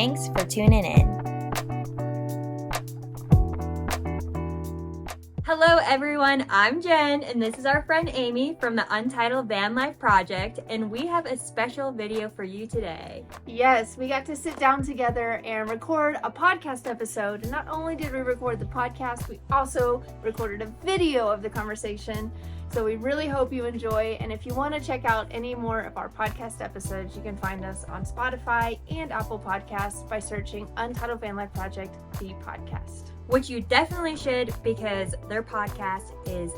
Thanks for tuning in. Hello everyone, I'm Jen, and this is our friend Amy from the Untitled Van Life Project, and we have a special video for you today. Yes, we got to sit down together and record a podcast episode. And not only did we record the podcast, we also recorded a video of the conversation. So we really hope you enjoy. And if you want to check out any more of our podcast episodes, you can find us on Spotify and Apple Podcasts by searching Untitled Van Life Project, the podcast. Which you definitely should, because their podcast is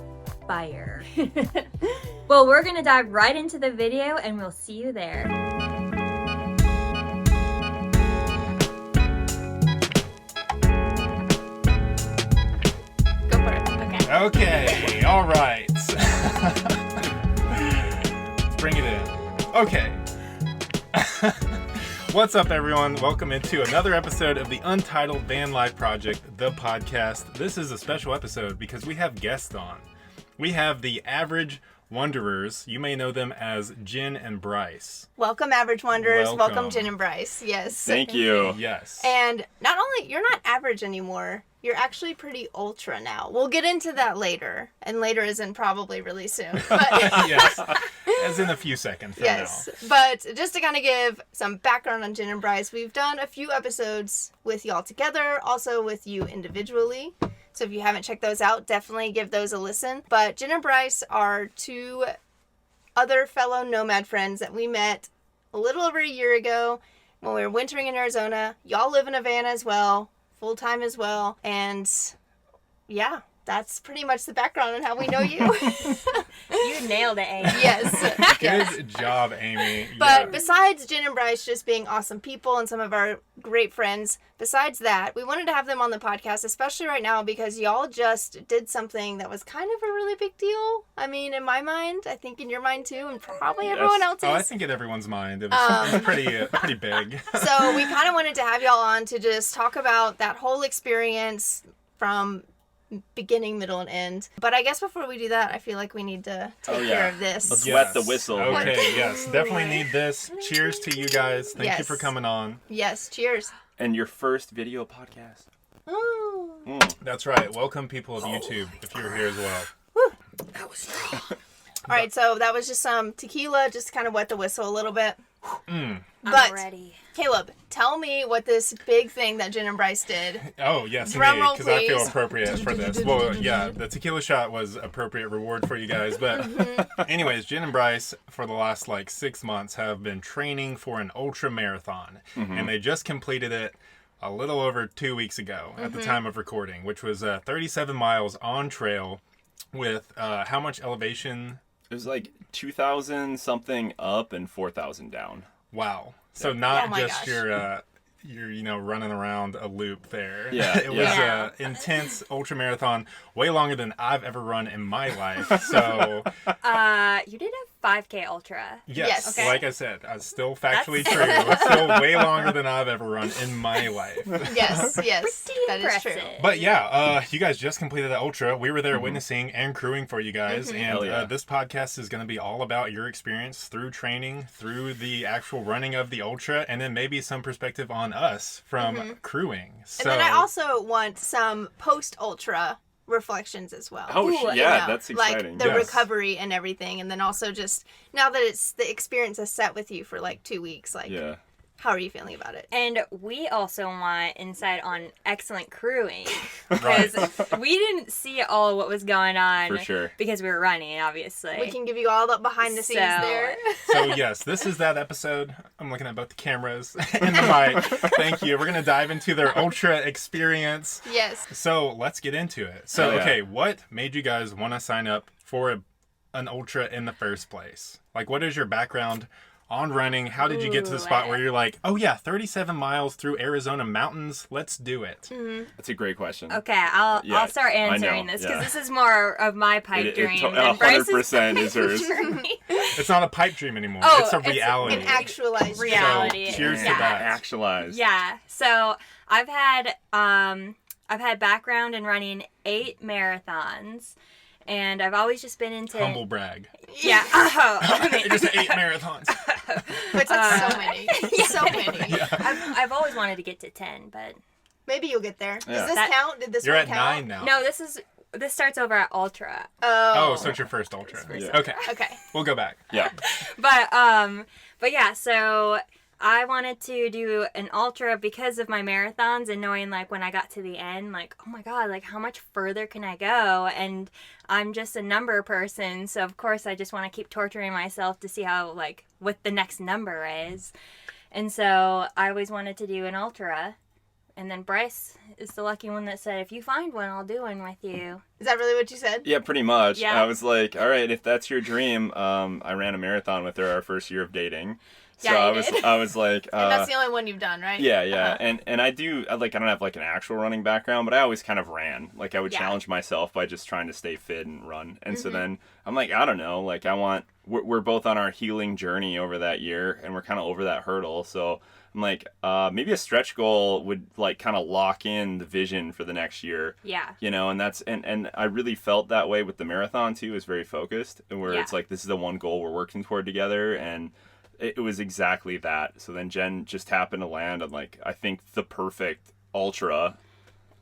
fire. Well, we're going to dive right into the video and we'll see you there. Go for it. Okay, all right. Let's bring it in. Okay. What's up, everyone? Welcome into another episode of the Untitled Van Life Project, the podcast. This is a special episode because we have guests on. We have the Average Wanderers. You may know them as Jen and Bryce. Welcome, Average Wanderers. Welcome. Welcome, Jen and Bryce. Yes. Thank you. Yes. And not only, you're not average anymore, you're actually pretty ultra now. We'll get into that later. And later isn't probably really soon. But Yes. As in a few seconds from yes. now. But just to kind of give some background on Jen and Bryce, we've done a few episodes with y'all together, also with you individually. So if you haven't checked those out, definitely give those a listen. But Jen and Bryce are two other fellow nomad friends that we met a little over a year ago when we were wintering in Arizona. Y'all live in a van as well, full-time as well. And yeah, that's pretty much the background on how we know you. You nailed it, Amy. Yes. Yes. Good job, Amy. But Yeah. besides Jen and Bryce just being awesome people and some of our great friends, besides that, we wanted to have them on the podcast, especially right now because y'all just did something that was kind of a really big deal. I mean, in my mind, I think in your mind too, and probably everyone else's. Oh, I think in everyone's mind. It was pretty big. So we kind of wanted to have y'all on to just talk about that whole experience from beginning, middle, and end. But I guess before we do that, I feel like we need to take care of this. Let's wet the whistle. Okay, yes. Definitely need this. Cheers to you guys. Thank you Yes. for coming on. Yes, cheers. And your first video podcast. Ooh. That's right. Welcome, people of YouTube, if you're here as well. All right, so that was just some tequila, just to kind of wet the whistle a little bit. I'm But ready. Caleb, tell me what this big thing that Jen and Bryce did. Oh, yes, Drum me, roll, because I feel please. appropriate for this. Well, yeah, the tequila shot was appropriate reward for you guys. But anyways, Jen and Bryce, for the last 6 months, have been training for an ultra marathon. And they just completed it a little over 2 weeks ago at the time of recording, which was 37 miles on trail with how much elevation? It was 2,000 something up and 4,000 down. Wow. So not Oh my just gosh. your running around a loop there. Yeah, It was yeah. an intense ultra marathon, way longer than I've ever run in my life. So You did a 5K Ultra. yes, Okay. like I said, still factually true. It's still way longer than I've ever run in my life. Yes, yes, that is Impressive. true. But yeah, you guys just completed the ultra. We were there witnessing and crewing for you guys. And Hell yeah. this podcast is going to be all about your experience through training, through the actual running of the ultra, and then maybe some perspective on us from crewing. So, And then I also want some post-ultra reflections as well. Oh, You yeah, know, that's exciting. Like the Yes. recovery and everything. And then also just, now that it's the experience has set with you for 2 weeks, Yeah. how are you feeling about it? And we also want insight on excellent crewing. Right. Because we didn't see all what was going on. For sure. Because we were running, obviously. We can give you all the behind the scenes So- there. So yes, this is that episode. I'm looking at both the cameras and the mic. Thank you. We're going to dive into their ultra experience. Yes. So let's get into it. So, Oh, yeah. okay, what made you guys want to sign up for an ultra in the first place? What is your background on running? How did you get to the spot where you're like, oh yeah, 37 miles through Arizona mountains, let's do it? That's a great question. Okay, I'll Yeah, start I know, answering this because yeah. this is more of my pipe dream than 100% is hers. It's not a pipe dream anymore. Oh, it's a it's an reality. An actualized reality. So, cheers to Yeah. that. Actualized. Yeah. So I've had background in running 8 marathons, and I've always just been into Humble brag. Yeah. Oh, Just 8 marathons. But it's so many. So many. I've always always wanted to get to 10, but Maybe you'll get there. Yeah. Does this count? Did this You're one at count? 9 now. no, this starts over at Ultra. Oh, so it's your first ultra. Yeah. Okay. Okay. We'll go back. Yeah. But yeah, so I wanted to do an ultra because of my marathons and knowing like when I got to the end, like, oh my God, like how much further can I go? And I'm just a number person. So of course I just want to keep torturing myself to see how like what the next number is. And so I always wanted to do an ultra. And then Bryce is the lucky one that said, if you find one, I'll do one with you. Is that really what you said? Yeah, pretty much. Yeah. I was like, all right, if that's your dream, I ran a marathon with her our first year of dating. So Yeah, I you was did. I was like And that's the only one you've done, right? yeah, yeah. Uh-huh. And I don't have like an actual running background, but I always kind of ran. Like I would Yeah. challenge myself by just trying to stay fit and run. And so Mm-hmm. then I'm like, I don't know, like we're both on our healing journey over that year and we're kind of over that hurdle. So I'm like, maybe a stretch goal would like kind of lock in the vision for the next year. Yeah. You know, and that's and I really felt that way with the marathon too. It was very focused, where Yeah. it's like this is the one goal we're working toward together, and it was exactly that. So then Jen just happened to land on like I think the perfect ultra.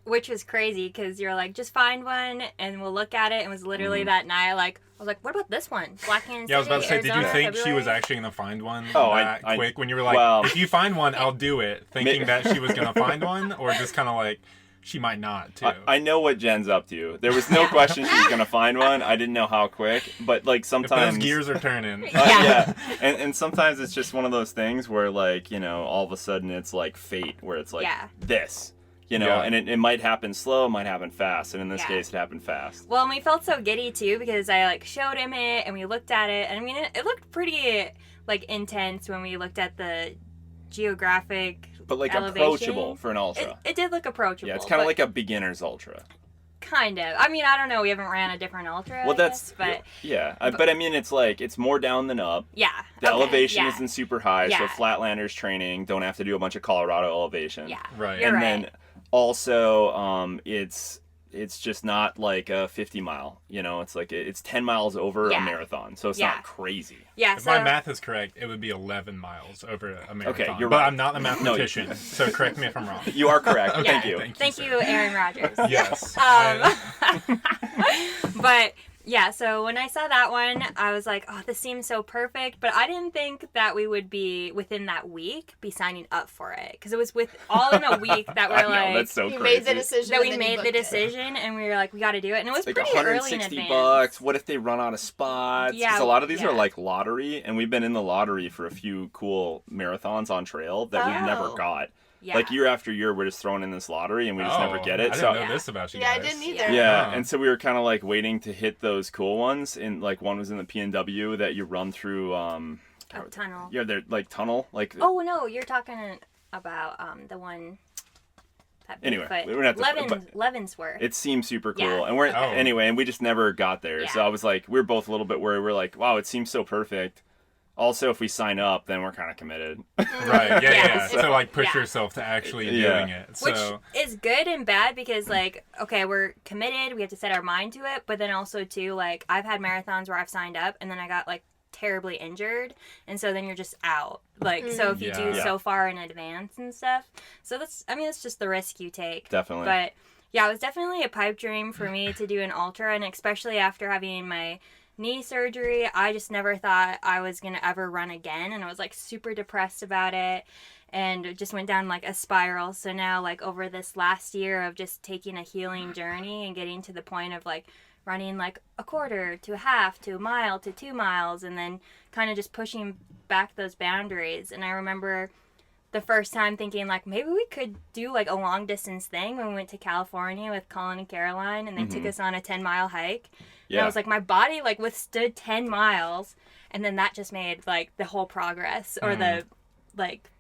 Which was crazy because you're like, just find one and we'll look at it. And it was literally that night, like, I was like, what about this one? Black Canyon Yeah, I was about to say, City, did you Arizona, think she was February? actually going to find one Oh, that I- quick? When you were like, well- if you find one, I'll do it. Thinking that she was going to find one? Or just kind of like, she might not, too. I know what Jen's up to. There was no question she was gonna find one. I didn't know how quick, but like if sometimes those gears are turning. yeah. And sometimes it's just one of those things where like, you know, all of a sudden it's like fate where it's like Yeah. this, you know, Yeah. and it might happen slow, it might happen fast. And in this Yeah. case, it happened fast. Well, and we felt so giddy too because I like showed him it and we looked at it. And I mean, it looked pretty like intense when we looked at the geographic. But like elevation. approachable for an ultra. It did look approachable. Yeah, it's kind of but like a beginner's ultra. kind of. I mean, I don't know. We haven't ran a different ultra. Well, I that's guess, but yeah. But I mean, it's like it's more down than up. yeah. The okay, elevation yeah. isn't super high, so Yeah. Flatlanders training don't have to do a bunch of Colorado elevation. Yeah. Right. You're And right. then also, it's just not like a 50 mile. You know, it's like it's 10 miles over Yeah. a marathon, so it's Yeah. not crazy. Yeah. If So my math is correct, it would be 11 miles over a marathon. you're but right. I'm not a mathematician, so correct me if I'm wrong. You are correct. Okay, Thank you. thank sir. you, Aaron Rodgers. Yes. But yeah, so when I saw that one, I was like, oh, this seems so perfect. But I didn't think that we would be within that week be signing up for it because it was with all in a week that I we're know, like that's so You crazy. made the decision. that we and then you made the booked it. decision and we were like, we got to do it, and it was Like pretty early in 160 advance. bucks. What if they run out of spots? Yeah, Because a lot of these yeah. are like lottery, and we've been in the lottery for a few cool marathons on trail that we've never Oh. got. Yeah. Like year after year, we're just thrown in this lottery, and we just never get I it. didn't So know Yeah. this about you Yeah, I guys. didn't either. yeah, Oh. and so we were kind of like waiting to hit those cool ones. And like one was in the PNW that you run through. A tunnel. Yeah, they're like tunnel. Like Oh no, you're talking about the one. That Anyway, Bigfoot. we don't have to- Leavenworth. it seems super cool, Yeah. and we're Oh. anyway, and we just never got there. So Yeah. I was like, we were both a little bit worried. We're like, wow, it seems so perfect. Also, if we sign up, then we're kind of committed. Right. Yeah. Yeah. Yeah. So like push Yeah. yourself to actually Yeah. doing it. Which So is good and bad because, like, okay, we're committed. We have to set our mind to it. But then also, too, like, I've had marathons where I've signed up and then I got, like, terribly injured. And so then you're just out. Like, so if you do Yeah. so far in advance and stuff. So that's just the risk you take. Definitely. But, yeah, it was definitely a pipe dream for me to do an ultra. And especially after having my knee surgery, I just never thought I was going to ever run again. And I was, like, super depressed about it. And it just went down like a spiral. So now, like, over this last year of just taking a healing journey and getting to the point of like running like a quarter to a half to a mile to 2 miles, and then kind of just pushing back those boundaries. And I remember the first time thinking like maybe we could do like a long distance thing when we went to California with Colin and Caroline, and they took us on a 10-mile hike. And Yeah. I was like, my body like withstood 10 miles, and then that just made like the whole progress or the like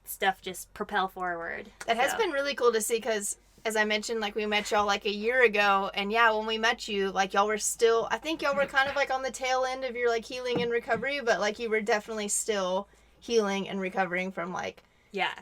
stuff just propel forward. That has So, been really cool to see because, as I mentioned, like we met y'all like a year ago, and yeah, when we met you, like y'all were still, I think y'all were kind of like on the tail end of your like healing and recovery, but like you were definitely still healing and recovering from like yeah.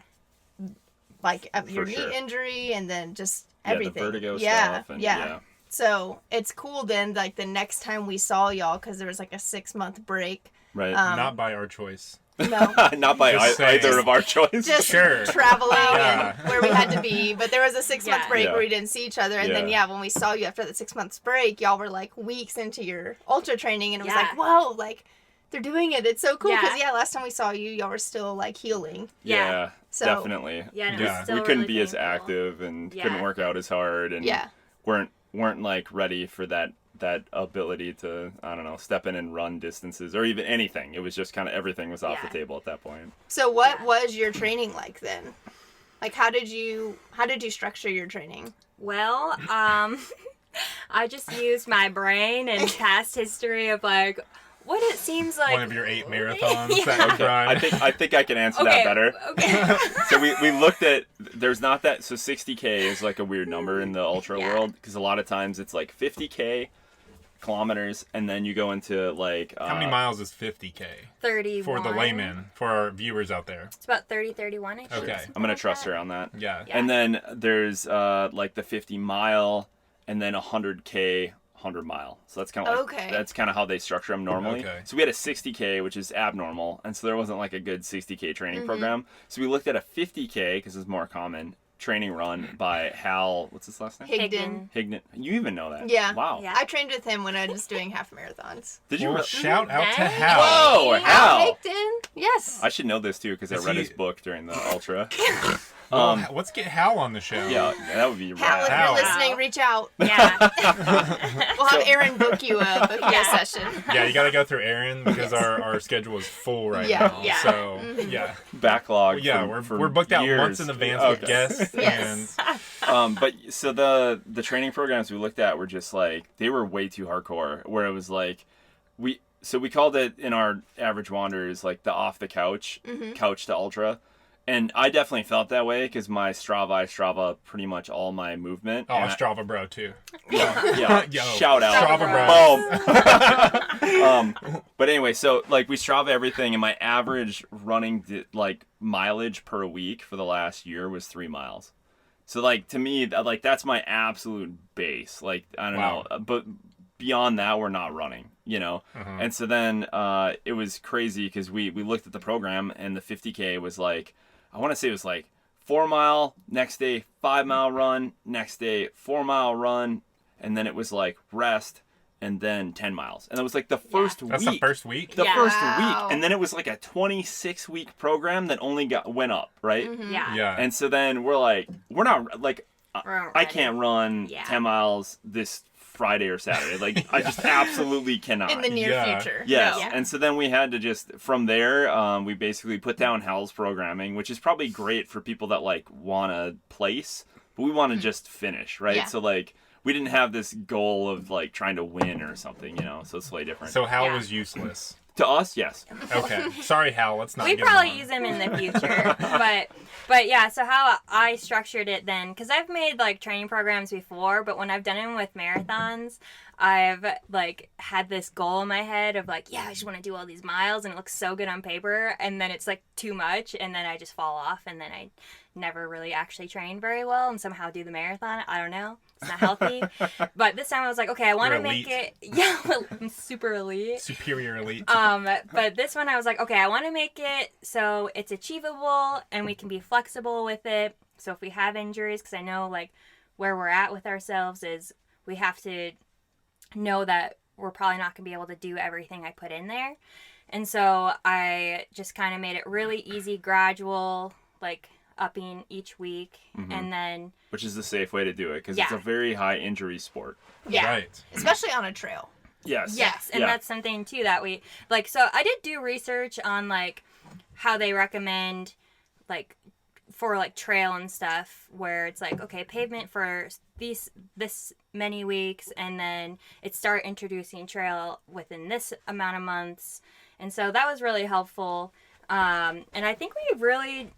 your For knee sure. injury and then just Yeah, the everything. vertigo yeah, stuff. And, yeah. So it's cool then, like the next time we saw y'all, because there was like a 6-month break. Right. not by our choice. No. Not by Just saying. either of our choice. Just Sure. traveling Yeah. and where we had to be. But there was a 6-month Yeah. break Yeah. where we didn't see each other. And then, Yeah. when we saw you after that 6 months break, y'all were like weeks into your ultra training. And it was Yeah. like, whoa, like they're doing it. It's so cool. Because, Yeah. last time we saw you, y'all were still like healing. Yeah, So- definitely. Yeah, and it Yeah. was still We couldn't really be as painful. active and couldn't Yeah. work out as hard and Yeah. weren't like ready for that ability to, I don't know, step in and run distances or even anything. It was just kind of everything was off Yeah. the table at that point. So what Yeah. was your training like then? Like how did you structure your training? Well, I just used my brain and past history of like what it seems like. One of your 8 marathons Yeah. that you've run. I think I can answer Okay. that better. Okay. So we looked at, there's not that, so 60K is like a weird number in the ultra Yeah. world because a lot of times it's like 50K kilometers and then you go into like How many miles is 50K? 31. For the layman, for our viewers out there. It's about 30, 31 ish. Okay. I'm gonna trust her on that. Yeah. Yeah. And then there's like the 50 mile and then 100K 100 mile. So that's kind of like, Okay. that's kind of how they structure them normally. Okay. So we had a 60K, which is abnormal. And so there wasn't like a good 60K training program. So we looked at a 50K because it's more common training run by Hal. What's his last name? Higdon. Higdon. You even know that? Yeah. Wow. Yeah. I trained with him when I was doing half marathons. Did you? Well, Really? shout out to Nice. Hal. Whoa, Hal. Higdon. Yes. I should know this too because I Is read he- his book during the ultra. Well, let's get Hal on the show. Yeah, that would be Hal, if rad. Hal. you're listening, reach out. Yeah. We'll have Aaron book you a Yeah. session. Yeah, you got to go through Aaron because our schedule is full right Yeah, now. yeah. So, yeah. Backlog. Yeah, for we're booked out years. months in advance with Okay. guests. Yes. But so the training programs we looked at were just like they were way too hardcore. Where it was like we called it in our average wanderers like the off the couch couch to ultra, and I definitely felt that way because my Strava pretty much all my movement. Oh, and Strava bro too. yeah, Yo, shout out. Strava bro. Boom. But anyway, so like we Strava everything, and my average running like mileage per week for the last year was 3 miles. So like to me, like that's my absolute base. Like I don't Wow. know, but beyond that, we're not running, you know. And so then it was crazy because we looked at the program and the 50K was like, I want to say it was like 4 mile next day, 5 mile run next day, 4 mile run, and then it was like rest and then 10 miles, and it was like the first week. That's the first week. The Yeah. first Wow. week, and then it was like a 26-week program that only went up, right? Yeah. Yeah. And so then we're like, we're not like, We're I ready. can't run Yeah. 10 miles this Friday or Saturday. Like, I just absolutely cannot. In the near Yeah. future. Yes, No. Yeah. and so then we had to just from there, we basically put down Hal's programming, which is probably great for people that like want to place, but we want to just finish, right? Yeah. So like we didn't have this goal of like trying to win or something, you know. So it's slightly different. So Hal Yeah. was useless. To us, yes. Okay. Sorry, Hal. Let's not. We get probably him on. use them in the future, but yeah. So how I structured it then, because I've made like training programs before, but when I've done them with marathons, I've like had this goal in my head of like, yeah, I just want to do all these miles, and it looks so good on paper, and then it's like too much, and then I just fall off, and then I never really actually train very well, and somehow do the marathon. I don't know. It's not healthy. But this time I was like, okay, I want to You're make elite. it. Yeah, I'm super elite. Superior elite. But this one I was like, okay, I want to make it so it's achievable and we can be flexible with it. So if we have injuries, because I know like where we're at with ourselves is we have to know that we're probably not going to be able to do everything I put in there. And so I just kind of made it really easy, gradual, like upping each week. And then, Which is the safe way to do it because it's Yeah. a very high injury sport. Yeah. Right. Especially on a trail. Yes. yes, and Yeah. that's something too that we like. So I did do research on like how they recommend like for like trail and stuff where it's like, okay, pavement for this many weeks, and then it start introducing trail within this amount of months. And so that was really helpful. And I think we really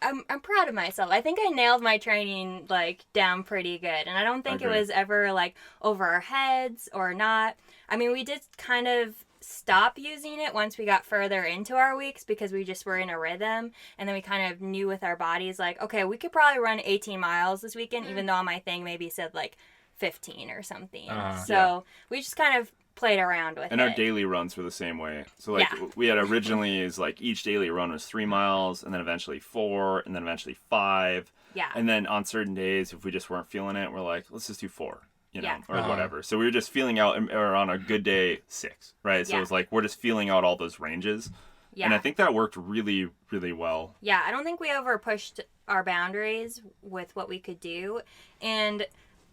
I'm proud of myself. I think I nailed my training like down pretty good, and I don't think it Agreed. was ever like over our heads or not. I mean, we did kind of stop using it once we got further into our weeks because we just were in a rhythm, and then we kind of knew with our bodies like, okay, we could probably run 18 miles this weekend, even though my thing maybe said like 15 or something. So we just kind of played around with And it. our daily runs were the same way. So like Yeah. we had originally is like each daily run was 3 miles, and then eventually 4, and then eventually 5. Yeah. And then on certain days, if we just weren't feeling it, we're like, let's just do 4, you know, Yeah. or Uh-huh. whatever. So we were just feeling out, or on a good day, 6, right? So Yeah. it was like we're just feeling out all those ranges. Yeah. And I think that worked really, really well. Yeah, I don't think we ever pushed our boundaries with what we could do. And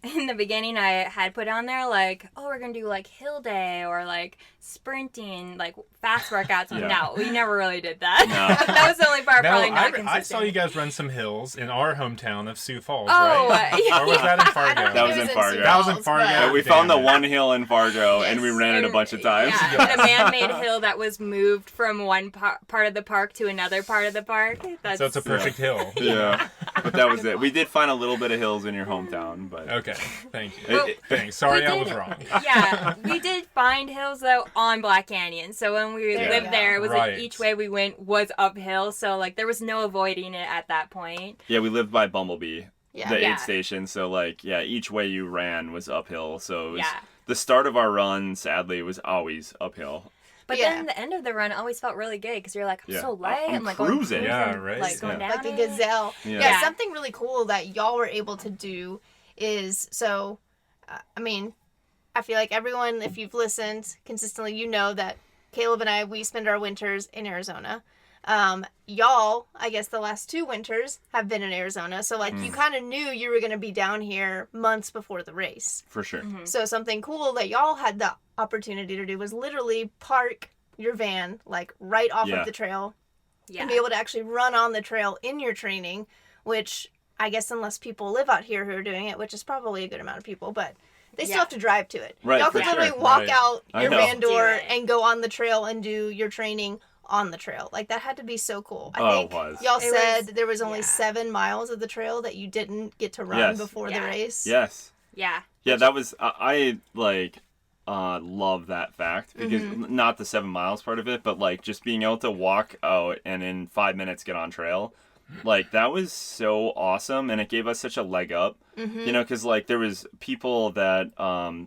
in the beginning, I had put on there, like, oh, we're going to do, like, hill day or, like, sprinting, like, fast workouts. Yeah. No, we never really did that. No. That was the only part No, probably not consistent. I saw you guys run some hills in our hometown of Sioux Falls, Oh, right? yeah. Or was that in Fargo? I don't That think was it in Sioux Fargo. That was in Falls, Fargo. but- Yeah, we Damn found the it. one hill in Fargo, and we Yes. ran it a bunch of times. Yeah, and a man-made hill that was moved from one part of the park to another part of the park. That's, So it's a perfect hill. Yeah. But that was it. We did find a little bit of hills in your hometown, but Okay, thank you. It- Thanks. Sorry We I was did. wrong. Yeah, we did find hills though on Black Canyon. So when we There you lived go. there, it was Right. like each way we went was uphill. So like there was no avoiding it at that point. yeah, we lived by Bumblebee, Yeah. the Yeah. aid station. So like, yeah, each way you ran was uphill. So it was, Yeah. the start of our run, sadly, was always uphill. But Yeah. then the end of the run always felt really good because you're like, I'm Yeah. so light. I'm like cruising. going Yeah, right. Like going Yeah. down Like a it. gazelle. Yeah. Yeah. Yeah. Something really cool that y'all were able to do is so. I mean, I feel like everyone, if you've listened consistently, you know that Caleb and I, we spend our winters in Arizona. Y'all, I guess the last 2 winters have been in Arizona. So, like, you kind of knew you were going to be down here months before the race. For sure. Mm-hmm. So, something cool that y'all had the opportunity to do was literally park your van, like, right off Yeah. of the trail Yeah. and be able to actually run on the trail in your training, which I guess unless people live out here who are doing it, which is probably a good amount of people, but they still Yeah. have to drive to it. Right, Y'all for could literally sure. walk Right. out I your know. van door Do it. and go on the trail and do your training on the trail. Like that had to be so cool. I Oh, it think was. y'all It said was- there was only yeah. 7 miles of the trail that you didn't get to run Yes. before the Yeah. race. Yes. Yeah. Yeah, that was I like love that fact because not the 7 miles part of it, but like just being able to walk out and in 5 minutes get on trail. Like that was so awesome, and it gave us such a leg up, you know, because like there was people that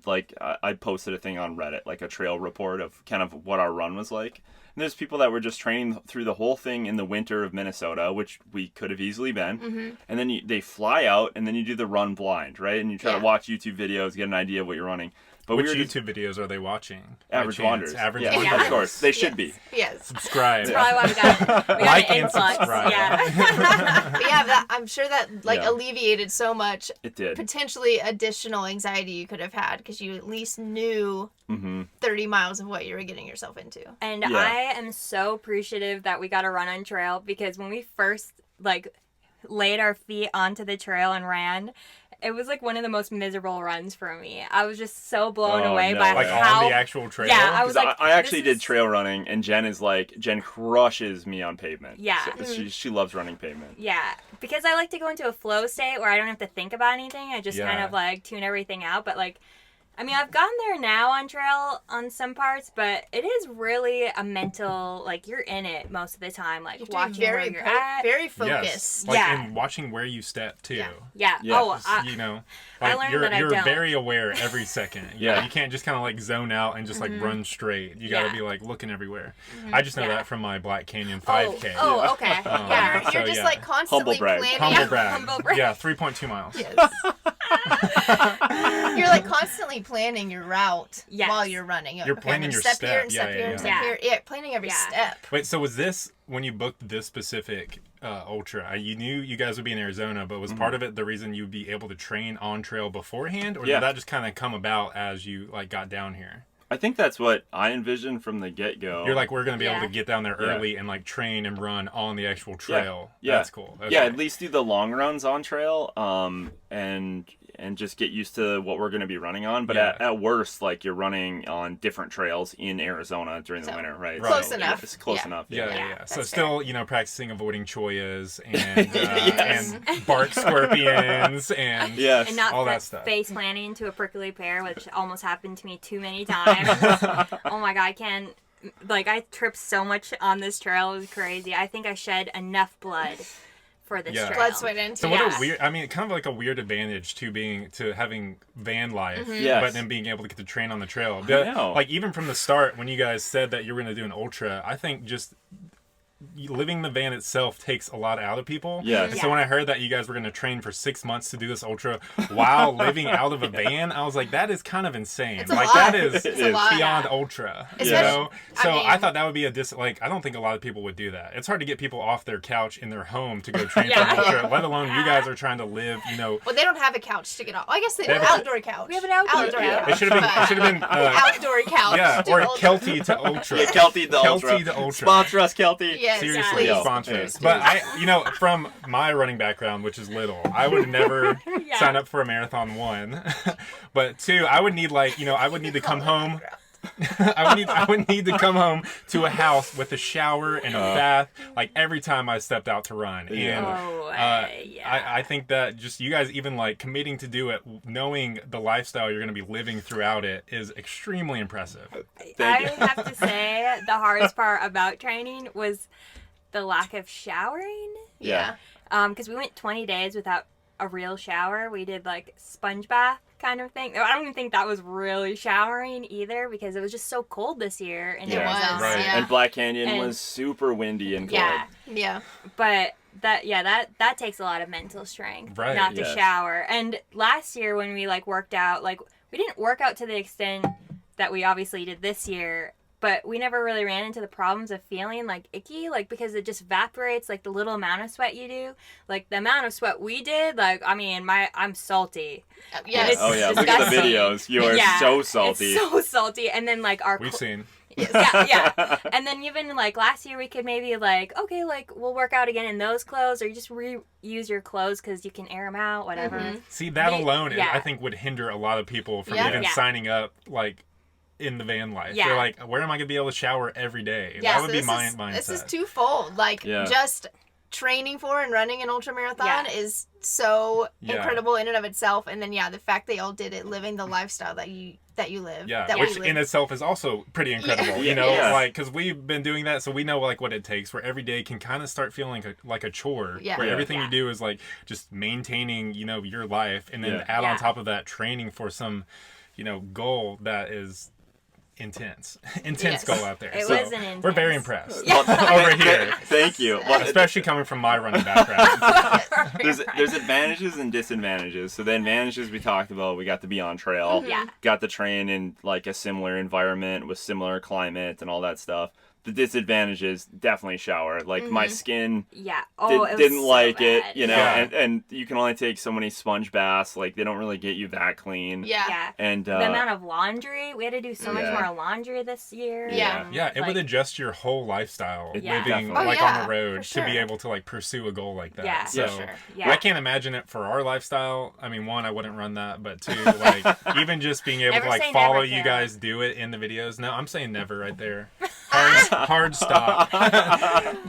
like I posted a thing on Reddit, like a trail report of kind of what our run was like. And there's people that were just training through the whole thing in the winter of Minnesota, which we could have easily been. And then they fly out, and then you do the run blind, right? And you try Yeah. to watch YouTube videos, get an idea of what you're running. But Which we were just YouTube videos are they watching? By average chance? wanderers. Average yeah, wanderers. of course they should be. Yes. Subscribe. That's probably why we got Like an and influx. subscribe. Yeah. But yeah, I'm sure that like Yeah. alleviated so much It did. potentially additional anxiety you could have had because you at least knew Mm-hmm. 30 miles of what you were getting yourself into. And Yeah. I am so appreciative that we got to run on trail because when we first like laid our feet onto the trail and ran, it was like one of the most miserable runs for me. I was just so blown Oh, away no by way. Like how on the actual trail? Yeah, I was Because like, I actually this did is- trail running, and Jen crushes me on pavement. Yeah. So she loves running pavement. Yeah, because I like to go into a flow state where I don't have to think about anything. I just kind Yeah. of like tune everything out. But like, I mean, I've gotten there now on trail on some parts, but it is really a mental, like you're in it most of the time, like You have to watching be very, where you're at. very Yes. focused. Like, Yeah. and watching where you step, too. Yeah. Yeah. Yeah. Oh, Just, you know, I like learned you're that I don't. very aware every second. You know, Yeah. you can't just kind of like zone out and just like run straight. You got to Yeah. be like looking everywhere. I just know Yeah. that from my Black Canyon 5K. Oh, okay. Yeah. You're So, just yeah. like constantly Humble brag. planning. Humble brag. Humble brag. Yeah, 3.2 miles. Yes. You're like constantly planning your route Yes. while you're running. You're planning your step here step. and step Yeah, here yeah, and yeah. step here. Yeah, planning every Yeah. step. Wait, so was this when you booked this specific ultra? You knew you guys would be in Arizona, but was part of it the reason you'd be able to train on trail beforehand, or Yeah. did that just kind of come about as you like got down here? I think that's what I envisioned from the get-go. You're like, we're gonna be able Yeah. to get down there Yeah. early and like train and run on the actual trail. Yeah. That's cool. Okay. Yeah, at least do the long runs on trail, and just get used to what we're going to be running on. But Yeah. at worst, like you're running on different trails in Arizona during the So, winter, right? close Right. enough. It's close Yeah. enough. Yeah, Yeah, yeah, So that's still, practicing avoiding choyas and Yes. and bark scorpions and Yes. And not all that stuff. face planting to a prickly pear, which almost happened to me too many times. Oh my god, I can't. Like, I tripped so much on this trail. It was crazy. I think I shed enough blood for this Yeah. trail. Blood, sweat, and So tears. what Yeah. a weird, I mean, kind of like a weird advantage to having van life, Yes. but then being able to get to train on the trail. I know. Like even from the start, when you guys said that you were going to do an ultra, I think just living the van itself takes a lot out of people. Yes. And so when I heard that you guys were going to train for 6 months to do this ultra while living out of a van, I was like, that is kind of insane. It's a like lot. that is It's a lot. beyond ultra. You Especially- know? So I mean- thought that would be like I don't think a lot of people would do that. It's hard to get people off their couch in their home to go train Yeah. for an ultra, let alone you guys are trying to live, you know. Well, they don't have a couch to get off. I guess they They have have an a- outdoor couch. We have an outdoor couch. It should have been outdoor couch. yeah, to or ultra. Kelty to ultra. Kelty the Ultra. Kelty the ultra. Sponsor us, Kelty. Yes, Seriously, please. sponsor Hey. us. But from my running background, which is little, I would never Yeah. sign up for a marathon, one. But two, I would need I would need to come home. I would need to come home to a house with a shower and a bath, like every time I stepped out to run. Yeah. And Oh, yeah. I think that just you guys even like committing to do it, knowing the lifestyle you're going to be living throughout it, is extremely impressive. Thank you. I have to say the hardest part about training was the lack of showering. Yeah. Because we went 20 days without a real shower. We did like sponge bath kind of thing. I don't even think that was really showering either because it was just so cold this year in It was, Arizona. Right. yeah. And Black Canyon And- was super windy and cold. Yeah, Yeah. but that takes a lot of mental strength Right, not to yes. shower. And last year when we like worked out, like we didn't work out to the extent that we obviously did this year. But we never really ran into the problems of feeling like icky, like because it just evaporates, like the little amount of sweat you do. Like the amount of sweat we did, like I mean, I'm salty. Yes. It's Oh yeah, look at the disgusting. videos. You are Yeah, so salty. It's so salty, and then like our We've seen. yeah. And then even like last year, we could maybe like okay, like we'll work out again in those clothes, or you just reuse your clothes because you can air them out, whatever. Mm-hmm. See, that Me- alone, yeah. I think, would hinder a lot of people from Yeah. even Yeah. signing up, like, in the van life. Yeah. They're like, where am I going to be able to shower every day? Yeah, that so would be this my is, mindset. This is twofold. Like, Yeah. just training for and running an ultra marathon Yeah. is so Yeah. incredible in and of itself. And then, the fact they all did it, living the lifestyle that you live. Yeah, that which we live. in itself is also pretty incredible, Yeah. you know, Yeah. like, because we've been doing that, so we know, like, what it takes, where every day can kind of start feeling like a chore, Yeah. where Yeah. everything Yeah. you do is, like, just maintaining, your life, and then Yeah. add on Yeah. top of that training for some, goal that is intense Yes. goal out there. It So was an we're very intense. impressed over here. Thank you. Well, Especially coming from my running background. there's advantages and disadvantages. So the advantages we talked about, we got to be on trail. Yeah. Got to train in like a similar environment with similar climate and all that stuff. The disadvantages, definitely shower. Like my skin Yeah. Oh, it was didn't so like it, bad. Yeah. and you can only take so many sponge baths. Like they don't really get you that clean. Yeah. Yeah. And The amount of laundry we had to do so much Yeah. more laundry this year. Yeah. and, Yeah, it like, would adjust your whole lifestyle It Yeah. living definitely- like Oh, on yeah, the road for to be sure. able to like pursue a goal like that. Yeah. So Yeah, sure. Yeah. I can't imagine it for our lifestyle. I mean, one, I wouldn't run that, but two, like even just being able Never to like say follow never, you Caleb. guys do it in the videos. No, I'm saying never right there. Hard stop.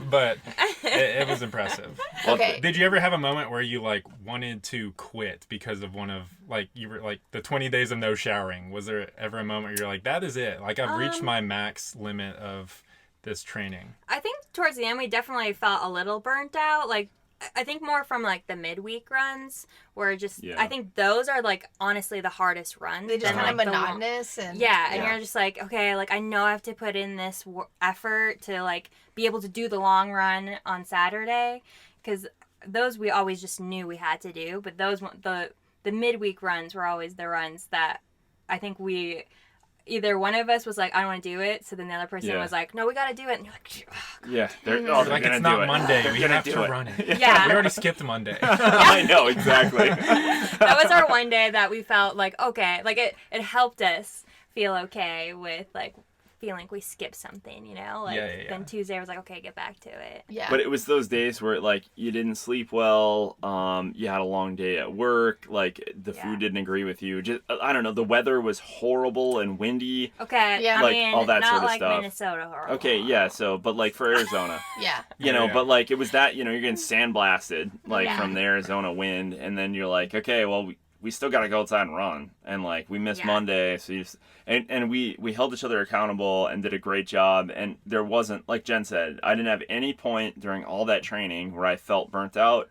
But it was impressive. Okay. Did you ever have a moment where you like wanted to quit because of one of like you were like the 20 days of no showering? Was there ever a moment where you're like, that is it? Like I've reached my max limit of this training. I think towards the end we definitely felt a little burnt out. Like I think more from like the midweek runs where just Yeah. I think those are like honestly the hardest runs. They just than, kind of like, the long- monotonous and Yeah, and Yeah. you're just like, okay, like I know I have to put in this effort to like be able to do the long run on Saturday, because those we always just knew we had to do. But those the midweek runs were always the runs that I think we either one of us was like, I don't want to do it, so then the other person Yeah. was like, no, we got to do it, and you're like, "Ugh." Yeah, they're, Mhm. oh, they're Like gonna it's do not it. Monday. They're We gonna have do to it. run it. Yeah. We already skipped Monday. I know exactly. That was our one day that we felt like okay, like it helped us feel okay with like feeling like we skipped something, you know, like Yeah. then Tuesday I was like, okay, get back to it. Yeah. But it was those days where like you didn't sleep well, you had a long day at work, like the Yeah. food didn't agree with you. Just I don't know, the weather was horrible and windy. Okay, Yeah. I Like, mean, all that not sort of like stuff. Minnesota horrible. Okay, yeah, so but like for Arizona, yeah. you know, Yeah. but like it was that, you're getting sandblasted like Yeah. from the Arizona wind, and then you're like, okay, well we still got to go outside and run. And like we missed Monday. So and we held each other accountable and did a great job. And there wasn't, like Jen said, I didn't have any point during all that training where I felt burnt out.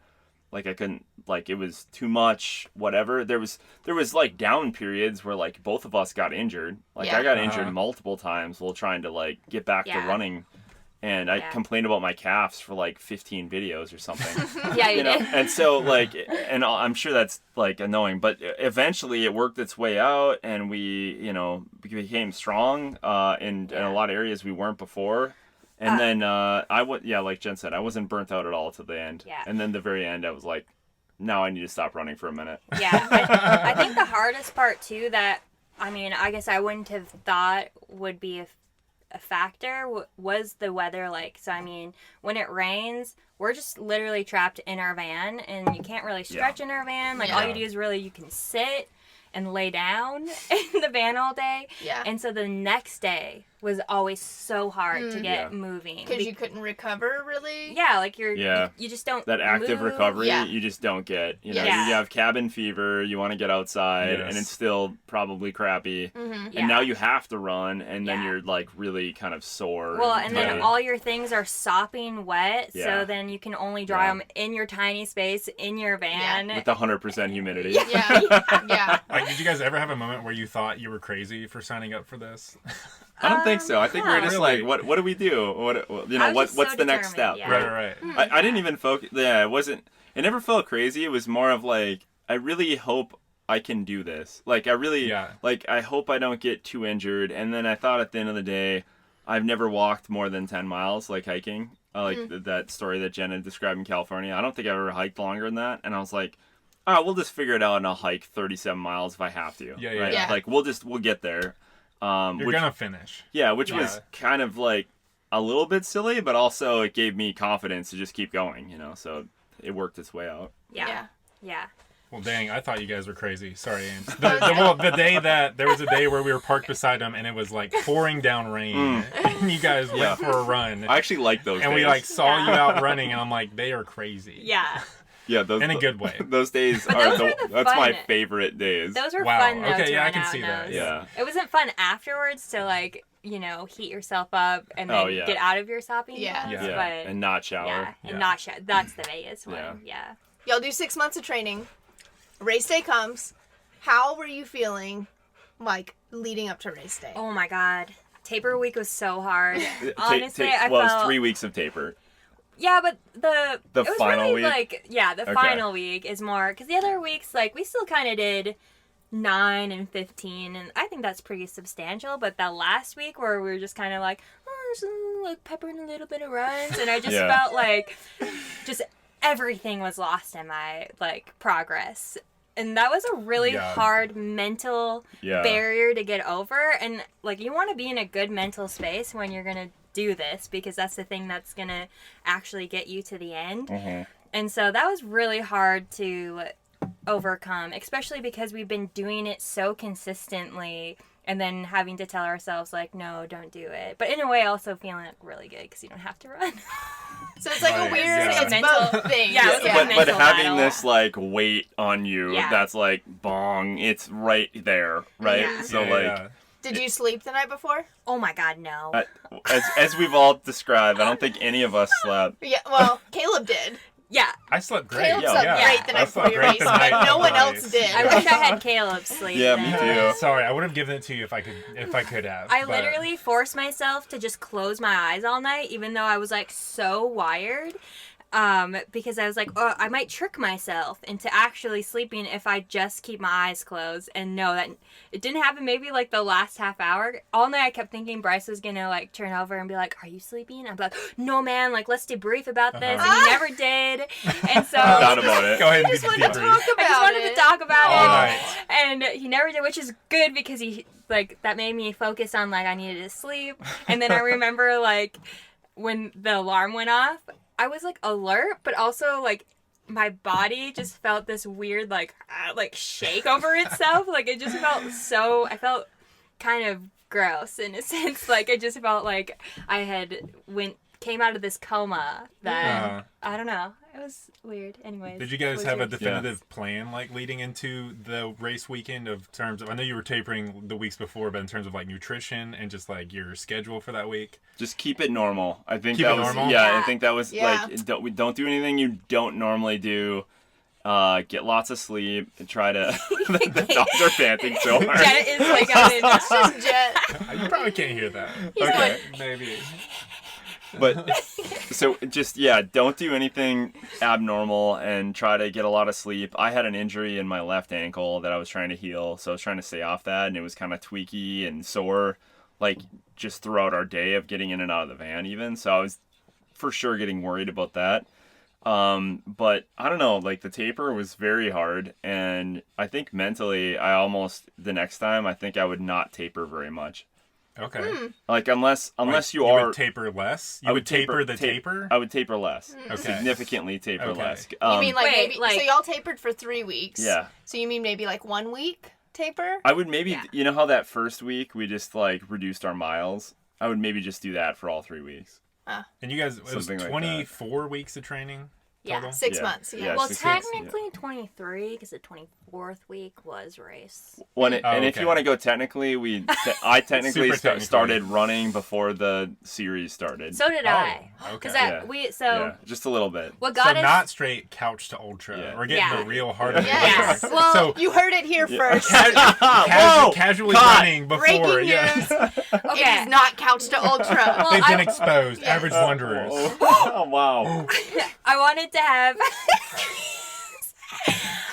Like I couldn't, like it was too much, whatever. There was like down periods where like both of us got injured. Like I got injured multiple times while trying to like get back to running. And I complained about my calves for like 15 videos or something. You know? did. And so like, and I'm sure that's like annoying, but eventually it worked its way out and we, you know, became strong in a lot of areas we weren't before. And then like Jen said, I wasn't burnt out at all to the end. Yeah. And then the very end, I was like, now I need to stop running for a minute. Yeah. I think the hardest part too that, I mean, I guess I wouldn't have thought would be a factor was the weather. Like, so I mean, when it rains, we're just literally trapped in our van and you can't really stretch in our van. Like all you do is really, you can sit and lay down in the van all day. Yeah. And so the next day was always so hard to get moving. Because you couldn't recover, really? Yeah, like you just don't that active move. recovery you just don't get. You know, you have cabin fever, you want to get outside and it's still probably crappy. And now you have to run and then you're like really kind of sore. Well, and then all your things are sopping wet, so then you can only dry them in your tiny space in your van. With 100% humidity. Yeah. Like, did you guys ever have a moment where you thought you were crazy for signing up for this? I don't think so. I think we're just like, what do we do? What's the next step? Yeah. Right. I didn't even focus. Yeah, it never felt crazy. It was more of like, I really hope I can do this. Like, I really, like, I hope I don't get too injured. And then I thought at the end of the day, I've never walked more than 10 miles, like hiking. That story that Jen had described in California. I don't think I've ever hiked longer than that. And I was like, oh, we'll just figure it out and I'll hike 37 miles if I have to. Yeah. Like, we'll get there. You're gonna finish. Yeah, which was kind of like a little bit silly, but also it gave me confidence to just keep going, you know, so it worked its way out. Yeah. Well, dang, I thought you guys were crazy. Sorry, Ames. The day that, there was a day where we were parked beside them and it was like pouring down rain and you guys went for a run. I actually like those and days. we like saw you out running and I'm like, they are crazy. Yeah. Yeah, those, in a good way. Those days that's my favorite days. Those were fun though. Okay, to I run can out see that. those. Yeah. It wasn't fun afterwards to like, you know, heat yourself up and then get out of your sopping clothes, but and not shower. And not shower. That's the Vegas one. Yeah. Y'all do 6 months of training. Race day comes. How were you feeling, like, leading up to race day? Oh my God. Taper week was so hard. Honestly, I felt... felt... it's 3 weeks of taper. Yeah, but the it was final really week? like, the final week is more, because the other weeks, like, we still kind of did 9 and 15, and I think that's pretty substantial, but that last week where we were just kind of like, just like peppering a little bit of runs, and I just felt like just everything was lost in my, like, progress. And that was a really hard mental barrier to get over, and, like, you want to be in a good mental space when you're going to do this, because that's the thing that's going to actually get you to the end. And so that was really hard to overcome, especially because we've been doing it so consistently and then having to tell ourselves like, no, don't do it, but in a way also feeling really good because you don't have to run. So it's like a weird it's mental both thing. But having this like weight on you that's like bong, it's right there, right? So did you sleep the night before? Oh my God, no. As we've all described, I don't think any of us slept. Yeah, well, Caleb did. Yeah. I slept great. Caleb slept great the night before your race, but no one else did. I wish I had Caleb's sleep. Yeah, me too. Sorry, I would have given it to you if I could have. I literally forced myself to just close my eyes all night, even though I was like so wired. Because I was like, oh, I might trick myself into actually sleeping if I just keep my eyes closed. And no, that it didn't happen. Maybe like the last half hour. All night I kept thinking Bryce was gonna like turn over and be like, "Are you sleeping?" I'm like, "No, man. Like, let's debrief about this." And he never did. And so I thought about it. Go ahead and I just wanted to talk about I just wanted to talk about all it. night. And he never did, which is good because he like that made me focus on like I needed to sleep. And then I remember like when the alarm went off, I was like alert, but also like my body just felt this weird like shake over itself. Like it just felt I felt kind of gross in a sense. Like it just felt like I had came out of this coma that I don't know. It was weird. Anyways. Did you guys what was have a yours? definitive plan like leading into the race weekend of terms of, I know you were tapering the weeks before, but in terms of like nutrition and just like your schedule for that week? Just keep it normal. I think Keep that it was normal? yeah. Yeah. I think that was Yeah. like don't do anything you don't normally do. Get lots of sleep and try to. The dogs are panting so hard. Jet is like It's just Jet. You probably can't hear that. He's Okay. Maybe. But so just don't do anything abnormal and try to get a lot of sleep. I had an injury in my left ankle that I was trying to heal, so I was trying to stay off that, and it was kind of tweaky and sore, like just throughout our day of getting in and out of the van even. So I was for sure getting worried about that. But I don't know, like the taper was very hard, and I think mentally the next time I think I would not taper very much. Okay. Like unless Like, you are would taper less? You I would taper the ta- taper? I would taper less. Okay. Significantly taper Okay. less. You mean like Wait, maybe, like- so y'all tapered for 3 weeks. Yeah. So you mean maybe like 1 week taper? I would maybe, Yeah. you know how that first week we just like reduced our miles? I would maybe just do that for all 3 weeks. And you guys, it was Something like that. 24 weeks of training Yeah. total? 6 Yeah. months. Yeah. Yeah. Well, 6 weeks, technically 23 because the 24th week was race. And if okay. you want to go technically, I technically Super technically. started running before the series started. So did I. Oh, okay. Because Yeah, just a little bit. what So got us not straight couch to ultra. Yeah. We're getting Yeah. the real heart of it. Yes. here. Well, so You heard it here first. Whoa! casually Cut! running before. Breaking Yeah. news. okay. It is not couch to ultra. Well, They've been I- exposed. Yes. Average wanderers. Oh, wow. I wanted to have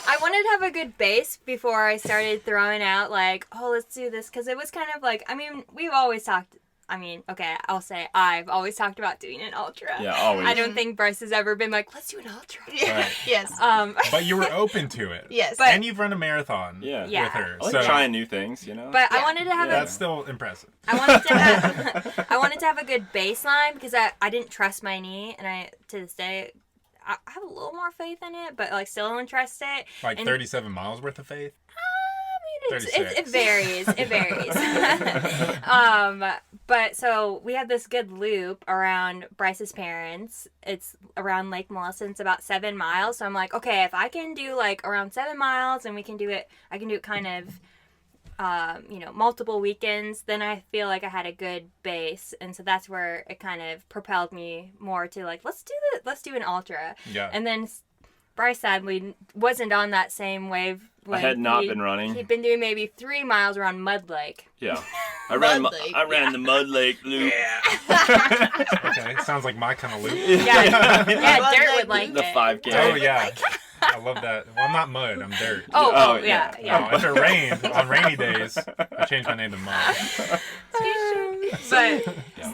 I wanted to have a good base before I started throwing out like, oh, let's do this, because it was kind of like, I mean, we've always talked. I mean, okay, I'll say I've always talked about doing an ultra. Yeah, always. I don't think Bryce has ever been like, let's do an ultra. Yeah. Right. Yes. But you were open to it. Yes. But- And you've run a marathon Yeah. Yeah. with her. I like so trying new things, you know? But I Yeah. wanted to have that's still impressive. I wanted to have a good baseline because I didn't trust my knee, and to this day I have a little more faith in it, but like still don't trust it. Like And- 37 miles worth of faith. It 36. varies. It varies. But so we had this good loop around Bryce's parents. It's around Lake Melissa. It's about 7 miles. So I'm like, okay, if I can do like around 7 miles and I can do it kind of, multiple weekends, then I feel like I had a good base. And so that's where it kind of propelled me more to like, let's do an ultra. Yeah. And then Bryce sadly wasn't on that same wave. I had not been running. He'd been doing maybe 3 miles around Mud Lake. Yeah. I ran the Mud Lake loop. Okay. Sounds like my kind of loop. Yeah, Mud Dirt Lake would like The it. 5K. Oh, yeah. I love that. Well, I'm not mud. I'm dirt. Oh, Oh, yeah. Oh, if it rains on rainy days, I change my name to Mud. But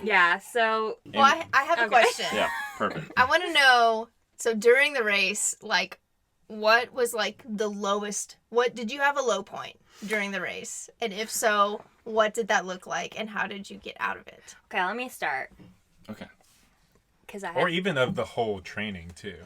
yeah, so Well, I have a Okay. question. Yeah, perfect. I want to know. So during the race, like, what was like the lowest? What did you have a low point during the race? And if so, what did that look like? And how did you get out of it? okay, let me start Okay. because I Or have, even of the whole training, too.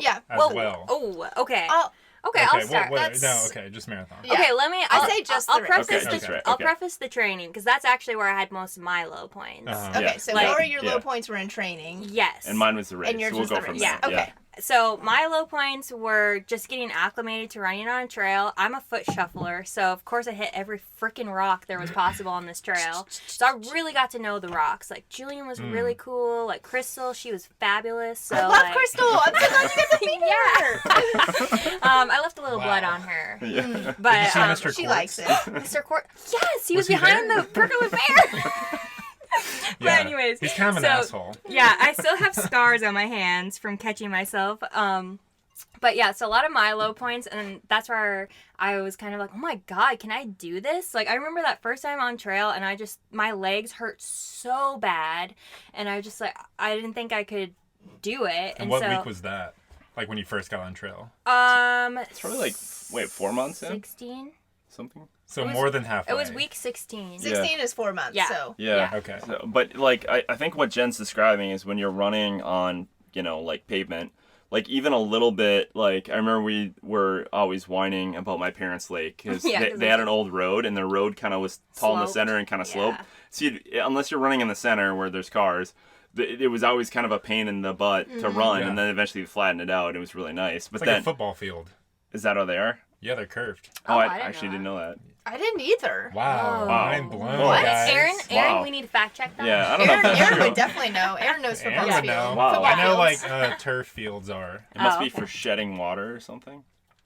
Yeah. As well. Oh, okay. Oh, Okay, I'll start. That's- No, okay, just marathon. Yeah. Okay, let me. I say just I'll the race. preface Okay, the just right, I'll okay. preface the training because that's actually where I had most of my low points. Uh-huh. okay. Yeah. So Like- more of your Yeah. low points were in training. Yes. And mine was the race. And yours so we'll was go the from race. there. Yeah. Okay. So my low points were just getting acclimated to running on a trail. I'm a foot shuffler, so of course I hit every freaking rock there was possible on this trail. So I really got to know the rocks. Like Julian was really cool. Like Crystal, she was fabulous. So Love like, Crystal. I'm so glad you got to meet her. I left a little Wow. blood on her. Yeah. But Did you see Mr. She Quartz? likes it. Mr. Court, yes, he was Was he behind there? the pergola bear. But Yeah. anyways, He's kind of an so- asshole. Yeah, I still have scars on my hands from catching myself. But yeah, so a lot of my low points, and that's where I was kind of like, oh my god, can I do this? Like, I remember that first time on trail, and my legs hurt so bad, and I just like, I didn't think I could do it. And what so, week was that? Like when you first got on trail? It's probably like, 4 months in? 16? Something? So It was- more than halfway. It was week 16. 16 is 4 months. Yeah. So Yeah. Okay. So, but like I think what Jen's describing is when you're running on, like pavement, like even a little bit, like I remember we were always whining about my parents' lake because Yeah, they 'cause had it's- an old road and their road kind of was tall in the Sloped. center and kind of sloped. Yeah. So unless you're running in the center where there's cars, it was always kind of a pain in the butt to run, and then eventually we flattened it out. It was really nice. But It's like then a football field. is that how they are? Yeah, they're curved. Oh, I I didn't actually know didn't know that. I didn't either. Wow, Whoa. mind blown, What? guys. Aaron, Wow. we need to fact check that. Yeah, I don't know if that's Aaron true. would definitely know. Aaron knows football Aaron would fields. know. Wow. Football I know fields. like turf fields are. It must Oh, be okay. for shedding water or something.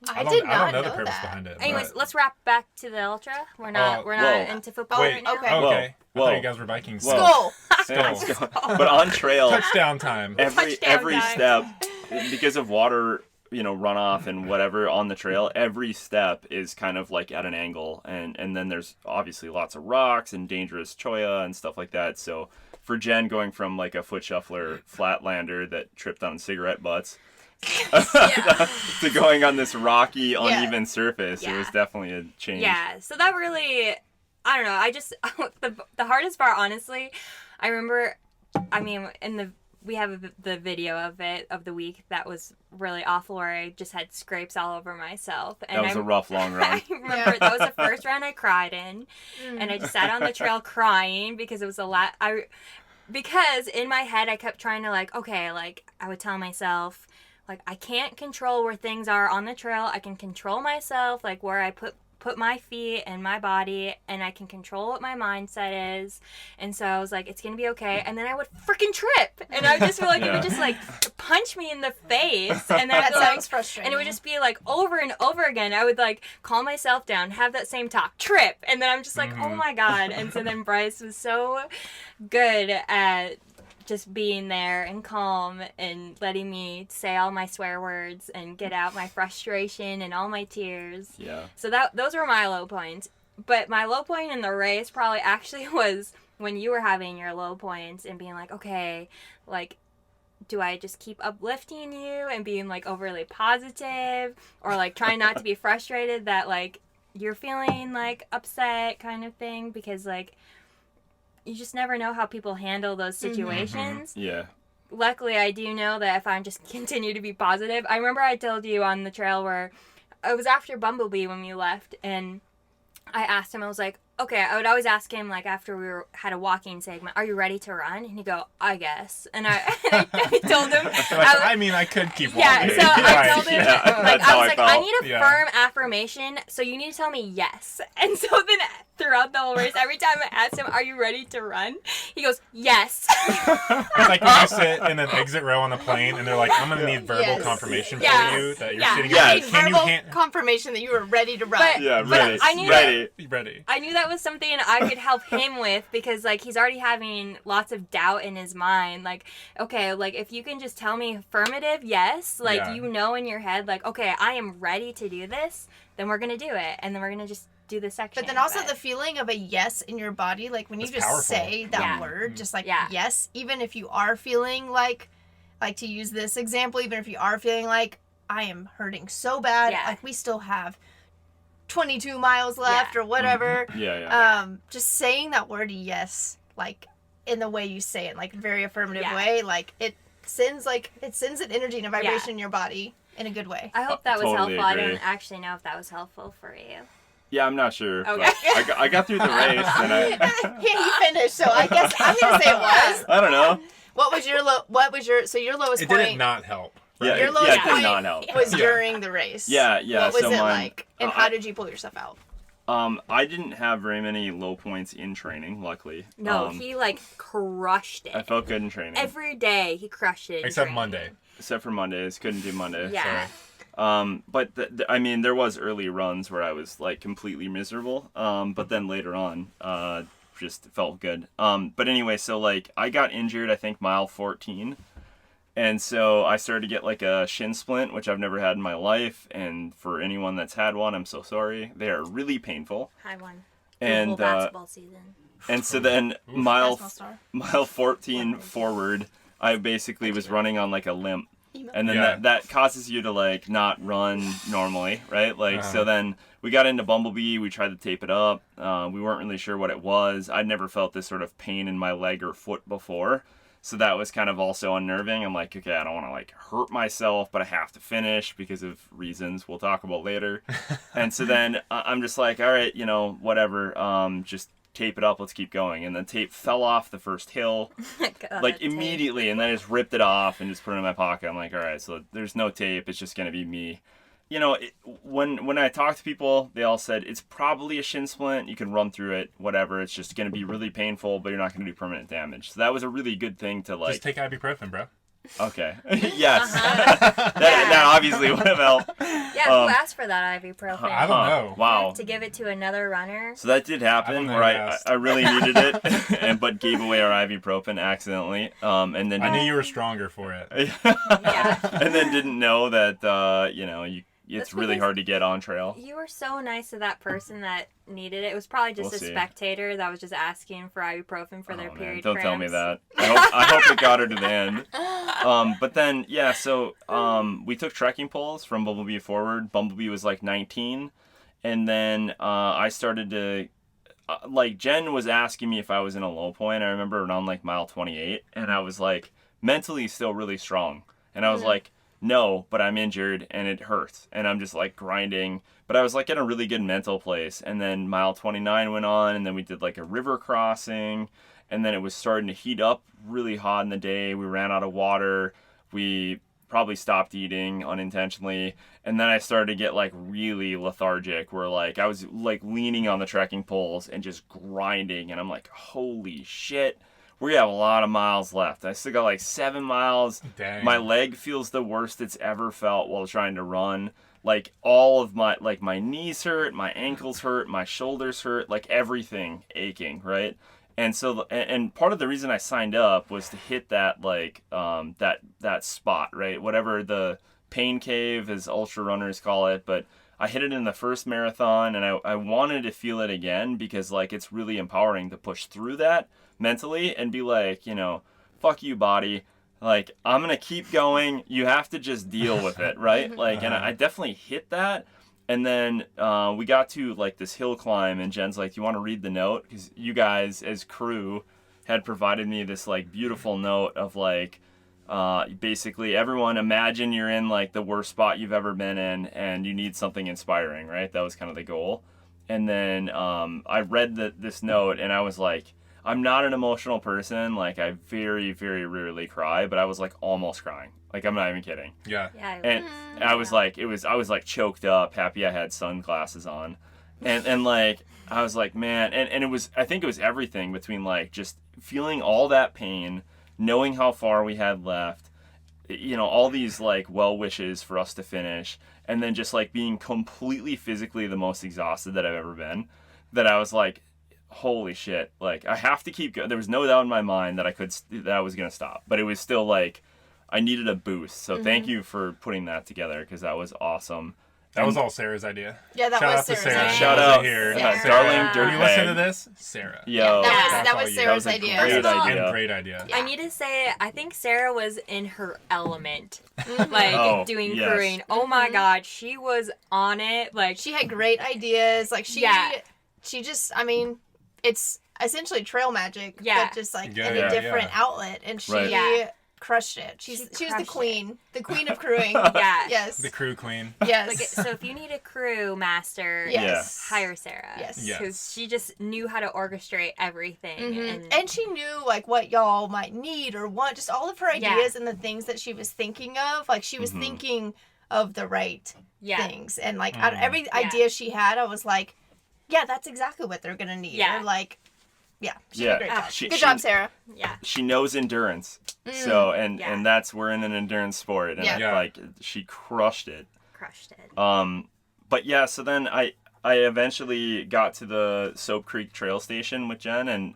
I don't did not know the know purpose that. behind it. Anyways, but- let's wrap back to the ultra. We're not whoa. into football Wait, right now. okay. Oh, okay. Whoa. I thought you guys were Vikings. Whoa. Skull. Skull. But on trail, Touchdown time. every Touchdown step, time. because of water, runoff and whatever on the trail, every step is kind of like at an angle, and then there's obviously lots of rocks and dangerous cholla and stuff like that. So for Jen, going from like a foot shuffler flatlander that tripped on cigarette butts to going on this rocky, uneven surface, it was Yeah. definitely a change. Yeah, so that really, I don't know. I just the hardest part, honestly, I remember. I mean, we have the video of the week that was really awful, where I just had scrapes all over myself. And That was a rough long run. I remember that was the first run I cried in, and I just sat on the trail crying because it was a lot. Because in my head I kept trying to I would tell myself, I can't control where things are on the trail. I can control myself, where I put my feet and my body, and I can control what my mindset is. And so I was like, it's gonna be okay. And then I would freaking trip, and I would just feel like it would just punch me in the face, and then That I'd be sounds frustrating. and it would just be over and over again. I would calm myself down, have that same talk, trip, and then I'm just like, oh my god. And so then Bryce was so good at just being there and calm and letting me say all my swear words and get out my frustration and all my tears. Yeah. So those were my low points. But my low point in the race probably actually was when you were having your low points and being like, okay, do I just keep uplifting you and being overly positive, or trying not to be frustrated that you're feeling upset kind of thing, because you just never know how people handle those situations. Yeah. Luckily, I do know that if I just continue to be positive. I remember I told you on the trail where it was after Bumblebee when we left, and I asked him, I was like, okay, I would always ask him after we had a walking segment, are you ready to run? And he'd go, I guess. And I told him, I could keep walking. yeah, so I told him, Yeah, that's how I was I I felt. need a Yeah. firm affirmation, so you need to tell me yes. And so then throughout the whole race, every time I asked him, are you ready to run? He goes, yes. It's like when you sit in an exit row on the plane and they're like, I'm going to need verbal Yes. confirmation Yes. for you that you're Yeah. sitting Yes. there. Need Can you verbal hand... confirmation that you were ready to run. But- Yeah, but ready. I knew ready. Ready. I knew that was something I could help him with, because he's already having lots of doubt in his mind. Okay, if you can just tell me affirmative yes, Yeah. in your head, okay, I am ready to do this, then we're gonna do it, and then we're gonna just do the section. But then also the feeling of a yes in your body, when you That's just powerful. say that Yeah. word, just Yeah. yes, even if you are feeling like to use this example, even if you are feeling I am hurting so bad, Yeah. we still have 22 miles left or whatever. Yeah. Just saying that word yes, in the way you say it, very affirmative Yeah. way, it sends an energy and a vibration in your body in a good way. I hope that was Totally helpful. agree. I don't actually know if that was helpful for you. Yeah, I'm not sure. Okay. But I got through the race, and He finished, so I guess I'm gonna say it was. I don't know. What was your your lowest It point? didn't not help. Yeah, Your it, lowest yeah, it did point not help. was Yeah. during the race. Yeah. What was so it mine- like, and how did you pull yourself out? I didn't have very many low points in training, luckily. No, he crushed it. I felt good in training. Every day he crushed it. in Except training. Monday. Except for Mondays. Couldn't do Monday. Yeah. But I mean, there was early runs where I was completely miserable. But then later on, just felt good. But anyway, so I got injured, I think mile 14. And so I started to get a shin splint, which I've never had in my life. And for anyone that's had one, I'm so sorry. They are really painful. I won. And the whole basketball season. and so then mile Basketball star. 14 forward, I basically was running on a limp. And then Yeah. that causes you to not run normally, right? So then we got into Bumblebee, we tried to tape it up. We weren't really sure what it was. I'd never felt this sort of pain in my leg or foot before. So that was kind of also unnerving. I'm like, okay, I don't want to hurt myself, but I have to finish because of reasons we'll talk about later. And so then I'm just like, all right, whatever. Just tape it up, let's keep going. And the tape fell off the first hill, God, like that tape. immediately, and then I just ripped it off and just put it in my pocket. I'm like, all right, so there's no tape. It's just gonna be me. You know, when I talk to people, they all said it's probably a shin splint. You can run through it, whatever. It's just gonna be really painful, but you're not gonna do permanent damage. So that was a really good thing to like. Just take ibuprofen, bro. Okay. Yes. that obviously would have helped. Yeah, who asked for that ibuprofen? I don't know. Wow. To give it to another runner? So that did happen, know where who asked. I really needed it, but gave away our ibuprofen accidentally. And then I knew you were stronger for it. Yeah. and then didn't know that it's That's really because hard to get on trail. You were so nice to that person that needed it. It was probably just We'll a see. spectator that was just asking for ibuprofen for their Oh, man, period don't tell me cramps. that. I hope it got her to the end. But then, yeah, so we took trekking poles from Bumblebee forward. Bumblebee was like 19. And then I started to, like, Jen was asking me if I was in a low point. I remember around like mile 28. And I was like, mentally still really strong. And I was like, no, but I'm injured and it hurts. And I'm just like grinding. But I was like in a really good mental place. And then mile 29 went on, and then we did like a river crossing. And then it was starting to heat up really hot in the day. We ran out of water. We probably stopped eating unintentionally. And then I started to get like really lethargic, where like I was like leaning on the trekking poles and just grinding. And I'm like, holy shit. We have a lot of miles left. I still got like 7 miles. Dang. My leg feels the worst it's ever felt while trying to run. Like all of my knees hurt, my ankles hurt, my shoulders hurt, like everything aching, right? And so, and part of the reason I signed up was to hit that like that spot, right? Whatever the pain cave, as ultra runners call it, but I hit it in the first marathon, and I wanted to feel it again because like it's really empowering to push through that mentally and be like, fuck you, body. Like, I'm going to keep going. You have to just deal with it, right? Like, and I definitely hit that. And then we got to like this hill climb, and Jen's like, do you want to read the note? Because you guys as crew had provided me this like beautiful note of like, basically everyone imagine you're in like the worst spot you've ever been in and you need something inspiring, right? That was kind of the goal. And then I read this note, and I was like, I'm not an emotional person. Like, I very, very rarely cry, but I was like almost crying. Like, I'm not even kidding. Yeah. Yeah, And I was like, I was like choked up, happy I had sunglasses on. And like, I was like, man, and it was, I think it was everything between like just feeling all that pain, knowing how far we had left, all these like well wishes for us to finish, and then just like being completely physically the most exhausted that I've ever been, that I was like, holy shit, like I have to keep going. There was no doubt in my mind that I was gonna stop, but it was still like I needed a boost. So thank you for putting that together, because that was awesome. That was all Sarah's idea. Yeah, that Shout was out to Sarah's Sarah. idea. Shout She's out, here. Sarah. darling When you listen to dirtbag. this, Sarah. Yo, that That's was all Sarah's you. idea. That was a First of all- great idea. And great idea. I need to say, I think Sarah was in her element, like Oh, doing yes. crewing. Oh my god, she was on it. Like She had great ideas. Like she just, I mean, it's essentially trail magic, Yeah. but just like Yeah, in yeah, a different yeah. outlet, and she Right. crushed it. She was the crushed queen, the queen of crewing. yeah. Yes, The crew queen. yes, Like, so if you need a crew master, yes, hire Sarah. Yes. Yes. Because she just knew how to orchestrate everything. Mhm. And she knew like what y'all might need or want, just all of her Yeah. ideas and the things that she was thinking of. Like she was Mhm. thinking of the right yeah. things, and like out of every idea she had, I was like, yeah, that's exactly what they're gonna need. Yeah. Or like, yeah, she Yeah. did a great job. She- Good she- job, Sarah. Yeah. She knows endurance. So Yeah. and that's, we're in an endurance sport, and Yeah. Yeah. like she crushed it. Crushed it. But yeah, so then I eventually got to the Soap Creek trail station with Jen,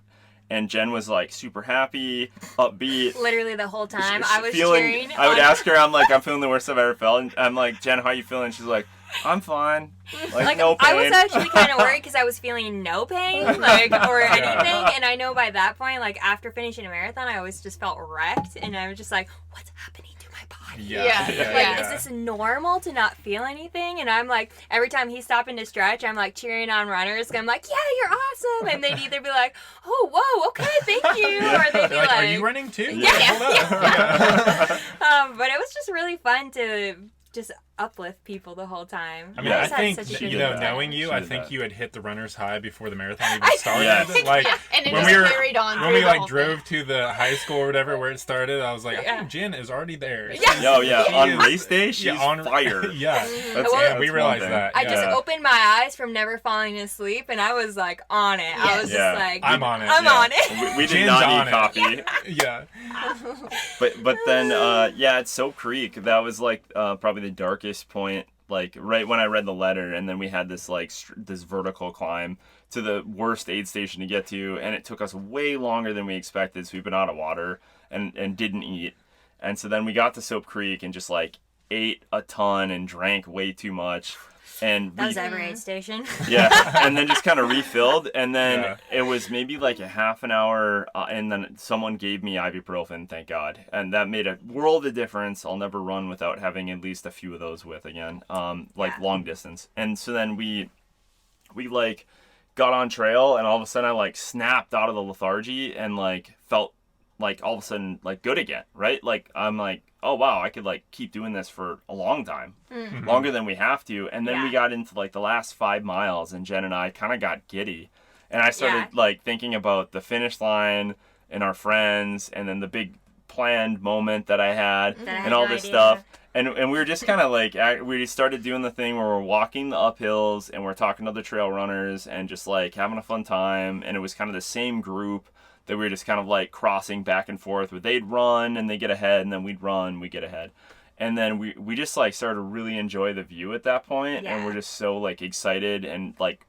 and Jen was like super happy, upbeat. Literally the whole time She- I was feeling, cheering. I would on- ask her, I'm feeling the worst I've ever felt. And I'm like, Jen, how you feeling? She's like, I'm fine. Like no pain. I was actually kind of worried because I was feeling no pain, like, or anything. And I know by that point, like, after finishing a marathon, I always just felt wrecked. And I was just like, what's happening to my body? Yeah. Yeah. Yeah. Like, Yeah. is this normal to not feel anything? And I'm like, every time he's stopping to stretch, I'm like cheering on runners. I'm like, yeah, you're awesome. And they'd either be like, oh, whoa, okay, thank you. Or they'd be They're like, like, are you running too? Yeah. Hold up. Yeah. But it was just really fun to just uplift people the whole time. I mean, Yeah. I just had think, such a she good you did know, that. knowing you, She I did think that. you had hit the runner's high before the marathon even I started. Yes. Like, And it when just we were carried on. when through we the like whole drove thing. to the high school or whatever where it started, I was like, I Yeah. think Jen is already there. Yeah. Oh yeah, She on is- race day, she's fire. Yeah, That's, Well, yeah, we that's realized one thing. that. I yeah. just opened my eyes from never falling asleep, and I was like on it. I was Yeah. just like, I'm on it. I'm yeah. on it. We did Jen's not on need it. coffee. Yeah. But then at Soap Creek, that was like probably the darkest point, like right when I read the letter, and then we had this like this vertical climb to the worst aid station to get to, and it took us way longer than we expected, so we've been out of water and didn't eat. And so then we got to Soap Creek and just like ate a ton and drank way too much. And That was every aid station. yeah, and then just kind of refilled, and then Yeah. it was maybe like a half an hour, and then someone gave me ibuprofen, thank God, and that made a world of difference. I'll never run without having at least a few of those with again, like Yeah. long distance. And so then we like got on trail, and all of a sudden I like snapped out of the lethargy and like felt like all of a sudden like good again, right? Like I'm like, oh wow, I could like keep doing this for a long time, longer than we have to. And then we Yeah. got into like the last 5 miles, and Jen and I kind of got giddy, and I started Yeah. like thinking about the finish line and our friends, and then the big planned moment that I had, That I had and all no this idea. stuff. And we were just kind of like, we started doing the thing where we're walking the uphills and we're talking to other trail runners and just like having a fun time. And it was kind of the same group that we were just kind of like crossing back and forth where they'd run and they get ahead, and then we'd run, we get ahead. And then we just like started to really enjoy the view at that point, and Yeah. we're just so like excited and like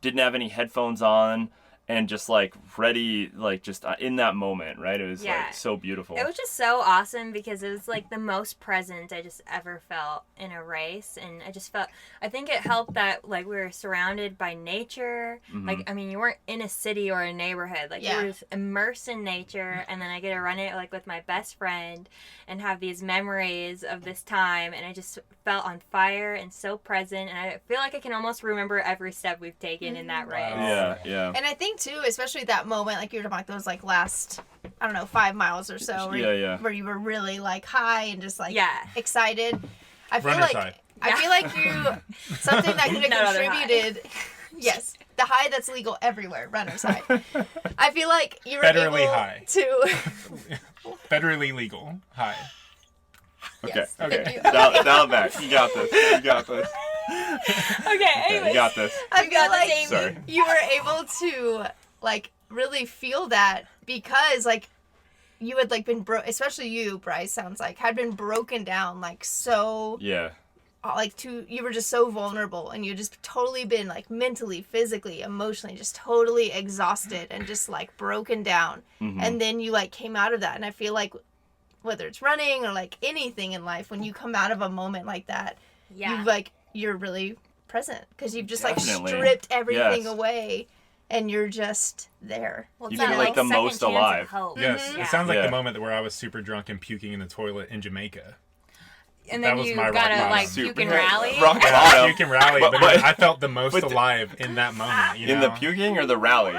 didn't have any headphones on and just like ready, like just in that moment, right? It was Yeah. like so beautiful. It was just so awesome because it was like the most present I just ever felt in a race, and I think it helped that like we were surrounded by nature. Mm-hmm. Like, I mean, you weren't in a city or a neighborhood, like Yeah. you were just immersed in nature, and then I get to run it like with my best friend and have these memories of this time, and I just felt on fire and so present, and I feel like I can almost remember every step we've taken in that race. Yeah, yeah. And I think too, especially that moment, like you were talking about those like last, I don't know, 5 miles or so, where, Yeah. where you were really like high and just like Yeah. excited. I feel Runner's like high. I feel like you something that could have No other high. contributed. Yes, the high that's legal everywhere, runner's high. I feel like you were Federally able high. to. Federally legal. Hi. Okay, Yes, thank okay. you. Dial it back. You got this. You got this. Okay, Okay, anyways. you got this. I We feel got like this, Sorry. you were able to like really feel that because like you had like been especially you, Bryce, sounds like had been broken down like so Yeah. like you were just so vulnerable, and you just totally been like mentally, physically, emotionally just totally exhausted and just like broken down. Mm-hmm. And then you like came out of that, and I feel like whether it's running or like anything in life, when you come out of a moment like that, Yeah. you're really present because you've just like Definitely. stripped everything Yes. away, and you're just there. Well, You it's that, feel like the second most chance of alive. hope. Yes, Yeah. it sounds like Yeah. the moment where I was super drunk and puking in the toilet in Jamaica. And That then was you my rock gotta bottom. like Super- puke and rally. Rock Yeah, bottom. puke and rally, but, But- I felt the most but the- alive in that moment. You In know? the puking or the rally?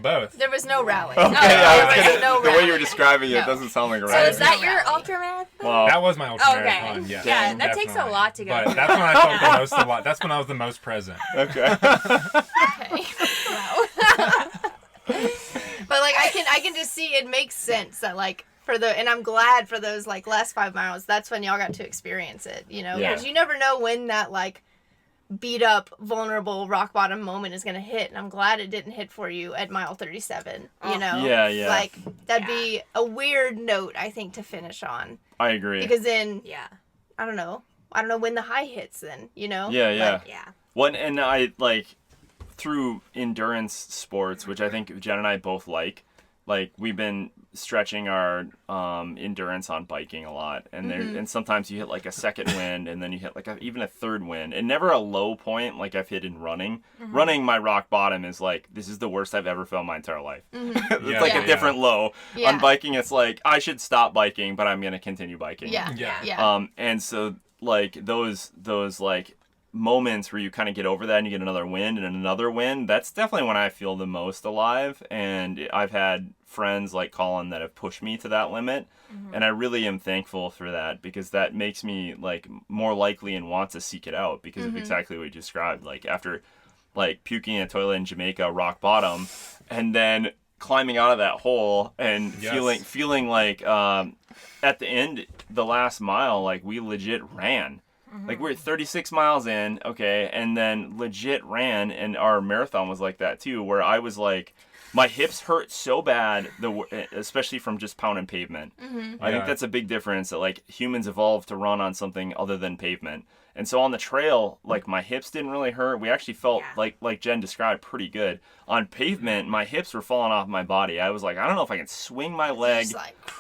Both. There was no rally. Okay, No, I there was was gonna, no the way you were rally. describing it No. doesn't sound like a So rally. is that No your rally. ultra marathon? Well, That was my ultra Okay. marathon. Yes, Yeah, that takes a definitely. lot to go. But that's when I felt the most alive. That's when I was the most present. okay. Okay. Wow. But like I can just see it makes sense that like and I'm glad for those like last 5 miles, that's when y'all got to experience it, you know, Yeah. because you never know when that like beat up, vulnerable, rock bottom moment is gonna hit, and I'm glad it didn't hit for you at mile 37. You know, Yeah. like that'd Yeah. be a weird note I think to finish on, I agree. because then Yeah. I don't know when the high hits. Then you know, Yeah. Yeah. One, and I like through endurance sports, which I think Jen and I both like we've been stretching our endurance on biking a lot, and and sometimes you hit like a second wind, and then you hit like even a third wind, and never a low point like I've hit in running. Running, my rock bottom is like, this is the worst I've ever felt in my entire life. It's Yeah, like yeah. a different low. Yeah. On biking, it's like I should stop biking, but I'm gonna continue biking. yeah, Yeah. yeah. And so like those like moments where you kind of get over that and you get another wind and another wind, that's definitely when I feel the most alive. And I've had friends like Colin that have pushed me to that limit. And I really am thankful for that, because that makes me like more likely and want to seek it out because of exactly what you described. Like after like puking in a toilet in Jamaica, rock bottom, and then climbing out of that hole and feeling like at the end, the last mile, like we legit ran. Like we're 36 miles in, okay, and then legit ran, and our marathon was like that too, where I was like, my hips hurt so bad, especially from just pounding pavement. I think that's a big difference, that like humans evolved to run on something other than pavement. And so on the trail, like my hips didn't really hurt. We actually felt like Jen described, pretty good. On pavement, my hips were falling off my body. I was like, I don't know if I can swing my leg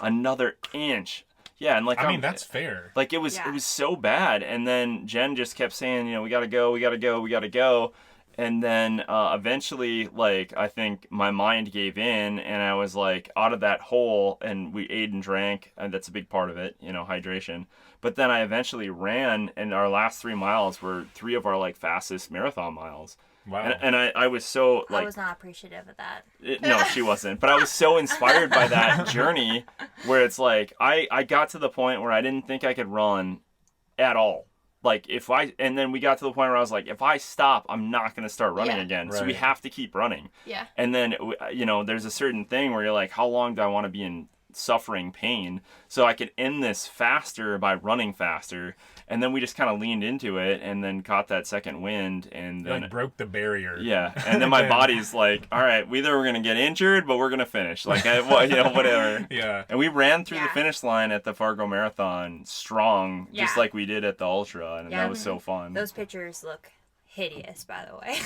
another inch. Yeah, and like I mean that's fair. Like it was so bad, and then Jen just kept saying, you know, we gotta go. And then eventually, like, I think my mind gave in, and I was, like, out of that hole, and we ate and drank, and that's a big part of it, you know, hydration. But then I eventually ran, and our last 3 miles were 3 of our, like, fastest marathon miles. Wow. And I was so, like... I was not appreciative of that. No, she wasn't. But I was so inspired by that journey, where it's, like, I got to the point where I didn't think I could run at all. Like, and then we got to the point where I was like, if I stop, I'm not going to start running again. Right. So we have to keep running. Yeah. And then, you know, there's a certain thing where you're like, how long do I want to be in suffering pain? So I could end this faster by running faster. And then we just kind of leaned into it and then caught that second wind. And then like broke the barrier. Yeah. And then my body's like, all right, either we're going to get injured, but we're going to finish. Like, you know, whatever. Yeah. And we ran through the finish line at the Fargo Marathon strong, just like we did at the Ultra. And that was so fun. Those pictures look hideous, by the way.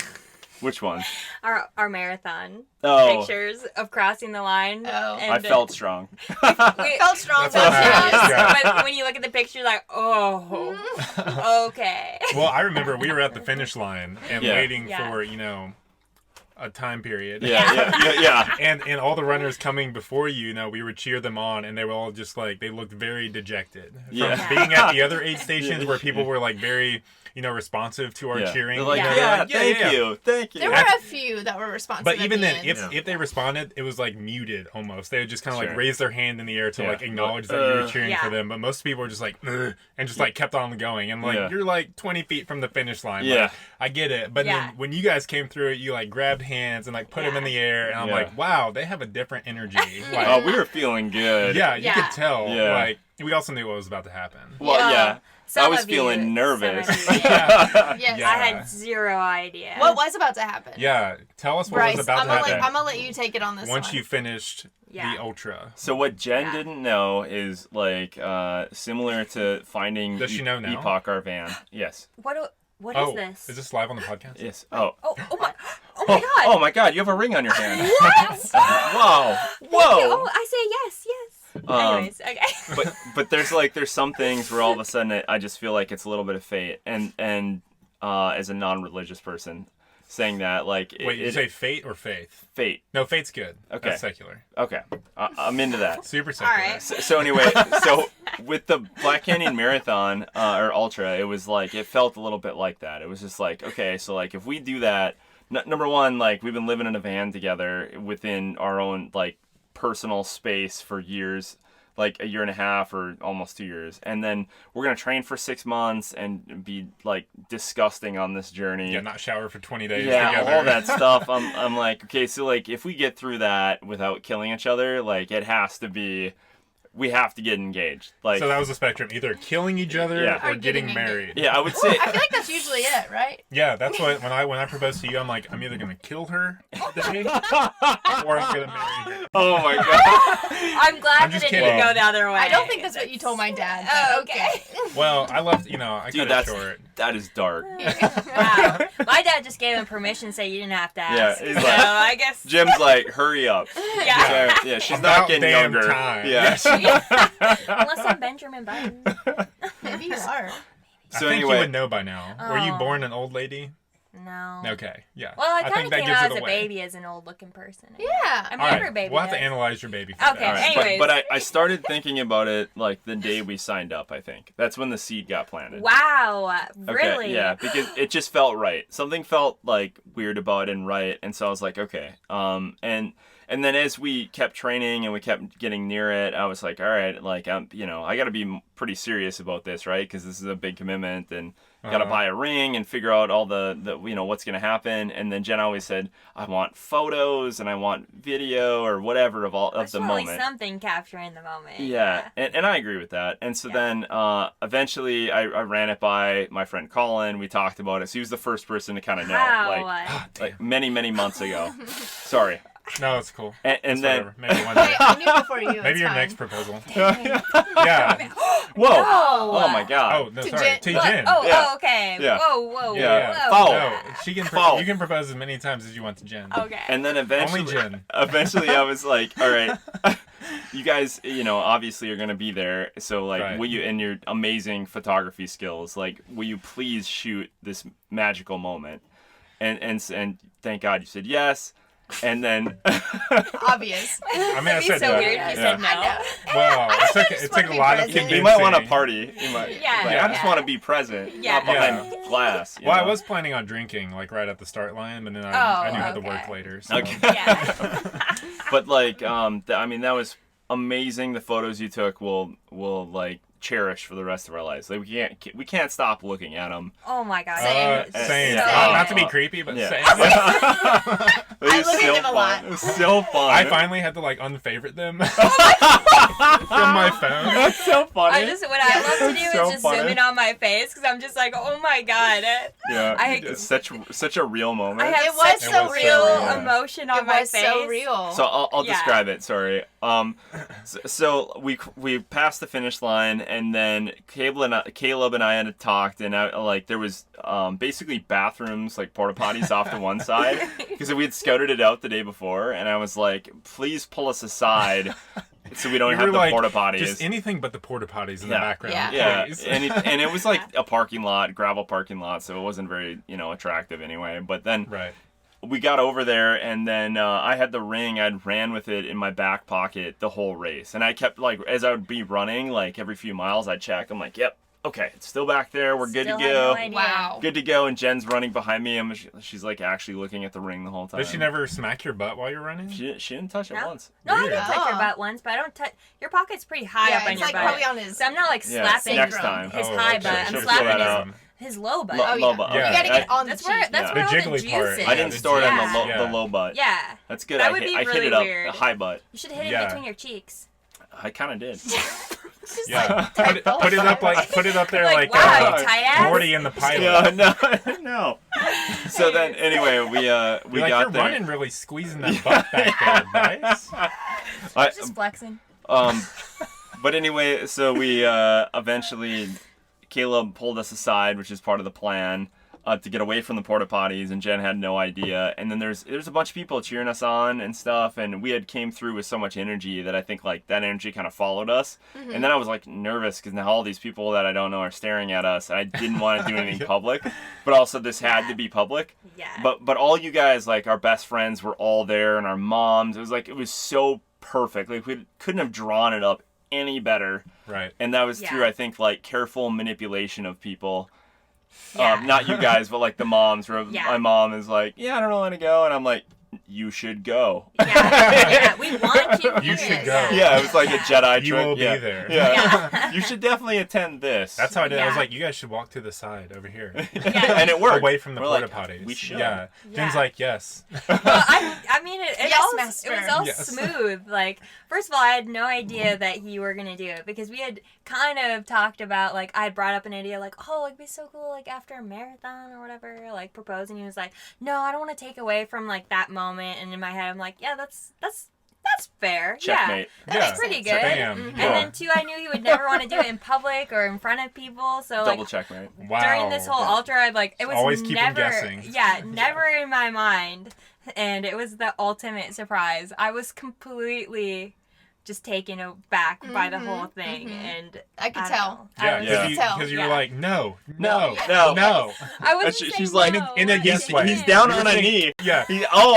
Which one? Our marathon pictures of crossing the line. I felt strong. We felt strong. But when you look at the picture, like, okay. Well, I remember we were at the finish line and waiting for, you know, a time period. Yeah. And all the runners coming before you, you know, we would cheer them on, and they were all just like, they looked very dejected. From being at the other aid stations where people were like very, you know, responsive to our cheering. They're like, thank you. There were a few that were responsive. But even then, if they responded, it was like muted almost. They would just kind of like raise their hand in the air to like acknowledge that you were cheering for them. But most people were just like, ugh, and just like kept on going. And like, you're like 20 feet from the finish line. Yeah. Like, I get it. But then when you guys came through it, you like grabbed hands and like put them in the air. And I'm like, wow, they have a different energy. Like, we were feeling good. Yeah, you could tell. Like, we also knew what was about to happen. Well, I was feeling nervous. I had zero idea. What was about to happen? Yeah, tell us what Bryce, was about to happen. I'm going to let you take it on this Once you finished the Ultra. So what Jen didn't know is like similar to finding Does she know now? Epoch, our van. Yes. What is this? Is this live on the podcast? Yes. Oh my god. Oh my god, you have a ring on your hand. What? Whoa. Oh, I say yes. Anyways, okay. But there's some things where all of a sudden I just feel like it's a little bit of fate, and as a non-religious person saying that, like, wait, you say fate or faith? Fate. No, fate's good. Okay. That's secular. Okay, I'm into that. Super secular. All right. So anyway, with the Black Canyon Marathon or Ultra, it was like, it felt a little bit like that. It was just like, okay, so like if we do that, number one, like we've been living in a van together within our own like personal space for years, like a year and a half or almost 2 years, and then we're gonna train for 6 months and be like disgusting on this journey. Yeah, not shower for 20 days together. All that stuff. I'm like, okay, so like if we get through that without killing each other, like it has to be, we have to get engaged. Like, so that was the spectrum, either killing each other or getting married. Yeah, I would say. I feel like that's usually it, right? Yeah, that's what when I proposed to you, I'm like, I'm either gonna kill her today or I'm gonna marry her. Oh my god. I'm glad that it didn't go the other way. I don't think that's what you told my dad. Oh, okay. Well, I left, you know, I cut it short. That is dark. Wow. My dad just gave him permission to say you didn't have to ask. Yeah, he's so like, I guess. Jim's like, hurry up. Yeah. So, yeah, she's About not getting damn younger. time. Yeah. Unless I'm Benjamin Button. Maybe you are. I So think anyway, you would know by now. Were you born an old lady? No. Okay, yeah. Well, I kind think of that came gives out it as a away. baby, as an old-looking person. Yeah. I'm All never right, baby. we'll have to yet. analyze your baby. Okay, That. anyways. But I started thinking about it like the day we signed up. I think that's when the seed got planted. Wow, Okay, really? yeah, because it just felt right. Something felt like weird about it and right, and so I was like, okay. And then as we kept training and we kept getting near it, I was like, all right, like I got to be pretty serious about this, right? Because this is a big commitment, and got to buy a ring and figure out all the what's gonna happen. And then Jen always said, I want photos and I want video or whatever of the moment. Something capturing the moment. Yeah, and I agree with that. And so Yeah. then eventually I ran it by my friend Colin. We talked about it. So he was the first person to kind of know, Wow. like many, many months ago. Sorry. No, it's cool. And It's then, whatever. Maybe one day. I knew before you. Maybe it's your fine. next proposal. Yeah. whoa! No. Oh my God! Oh, no, To sorry. Jen- To What? Jen. Oh, Yeah. oh, okay. Yeah. Whoa. Yeah. Foul. No, she can. Foul. You can propose as many times as you want to Jen. Okay. And then eventually, Only Jen. eventually, I was like, all right. You guys, obviously you're gonna be there, so like, Right. will you, in your amazing photography skills, like, will you please shoot this magical moment? And thank God you said yes. And then, Obvious. I mean, I It'd be said so no. weird if you said no. I know. Well, it took just it wanna took a be lot of present. convincing. you might want to party. You might. Yeah, like, I just yeah. want to be present. Yeah. Not behind glass. you Well, I know? was planning on drinking like right at the start line, but then I knew I had to work okay. later. So. Okay. Yeah. But like, I mean, that was amazing. The photos you took will like cherish for the rest of our lives. Like we can't stop looking at them. Oh my God. Same. Yeah. Not to be creepy, but Yeah. same. I look at them a lot. It was so fun. I finally had to like unfavorite them from my phone. That's so funny. What I love to do It's so is just funny. zoom in on my face because I'm just like, oh my God. Yeah, I- it's such a real moment. I have It was such so a real. real Yeah. emotion on It my was face. so real. So I'll Yeah. describe it. Sorry. So we passed the finish line, and then Caleb and I had talked, and there was basically bathrooms, like porta potties off to one side, because we had scouted it out the day before, and I was like, please pull us aside so we don't You have were the like, porta potties. Just anything but the porta potties in the Yeah. background. Yeah. please. and it was like a parking lot, gravel parking lot, so it wasn't very attractive anyway. But then Right. we got over there, and then I had the ring. I'd ran with it in my back pocket the whole race, and I kept like, as I would be running, like every few miles I'd check. I'm like, yep, okay, it's still back there. We're good Still to had go. no idea. Wow. Good to go. And Jen's running behind me, and she's like actually looking at the ring the whole time. Did she never smack your butt while you're running? She didn't touch it No? once. No, I Weird. did touch your Oh. butt once, but I don't touch. Your pocket's pretty high Yeah, up on it's your like butt. probably on his. So I'm not like Yeah, slapping next syndrome. time. his Oh, high okay. butt. I'm She'll feel that slapping out. his low butt. Oh, Low yeah. butt. Yeah. You gotta get on That's the where cheek. that's The where all the jiggly juice part. is. I didn't store it yeah. on Yeah. the low butt. Yeah. That's good. That I would hit, be I hit really it up weird. the high butt. You should hit it Yeah. between your cheeks. I kind of did. Just Yeah. like Put it up put it up there like, like wow, you tight ass. Morty in the pilot. Yeah, no. So then, anyway, we You're like, got you're there. running really squeezing that butt back there, Bryce. Just flexing. But anyway, so we eventually, Caleb pulled us aside, which is part of the plan, to get away from the porta potties, and Jen had no idea. And then there's a bunch of people cheering us on and stuff, and we had came through with so much energy that I think like that energy kind of followed us. And then I was like nervous because now all these people that I don't know are staring at us, and I didn't want to do anything public, but also this had to be public. Yeah. But all you guys, like our best friends, were all there, and our moms. It was so perfect. Like we couldn't have drawn it up any better. Right. And that was Yeah. through, I think, like careful manipulation of people. Yeah. Not you guys, but like the moms. Where Yeah. my mom is like, "Yeah, I don't know when to go," and I'm like, "You should go." Yeah. We want you. You here. should go. Yeah, it was like a Jedi You trick. will be yeah. there. Yeah. Yeah. You should definitely attend this. That's how I did. I was Yeah. like, you guys should walk to the side over here. And it worked. Away from the We're porta like, potties. We should. Yeah. Jen's Yeah. like, yes. Well, I mean, it Yes, all master. it was all Yes. smooth. Like, first of all, I had no idea that you were gonna do it because we had kind of talked about like I had brought up an idea like, oh, it'd be so cool like after a marathon or whatever, like propose, and he was like, no, I don't want to take away from like that moment. And in my head, I'm like, yeah, that's fair. Checkmate. Yeah, Yeah. that's pretty good. Bam. And Yeah. then too, I knew he would never want to do it in public or in front of people. So Double like checkmate. Wow. during this whole ultra, I'd like it was Always keep 'em never, guessing. yeah, never in my mind, and it was the ultimate surprise. I was completely just taken aback by the whole thing, and I could don't tell. know. Yeah, I was- Yeah. because you Yeah. were like, no. I was. She's like, in a yes way. He's down You were on a saying- knee. Yeah,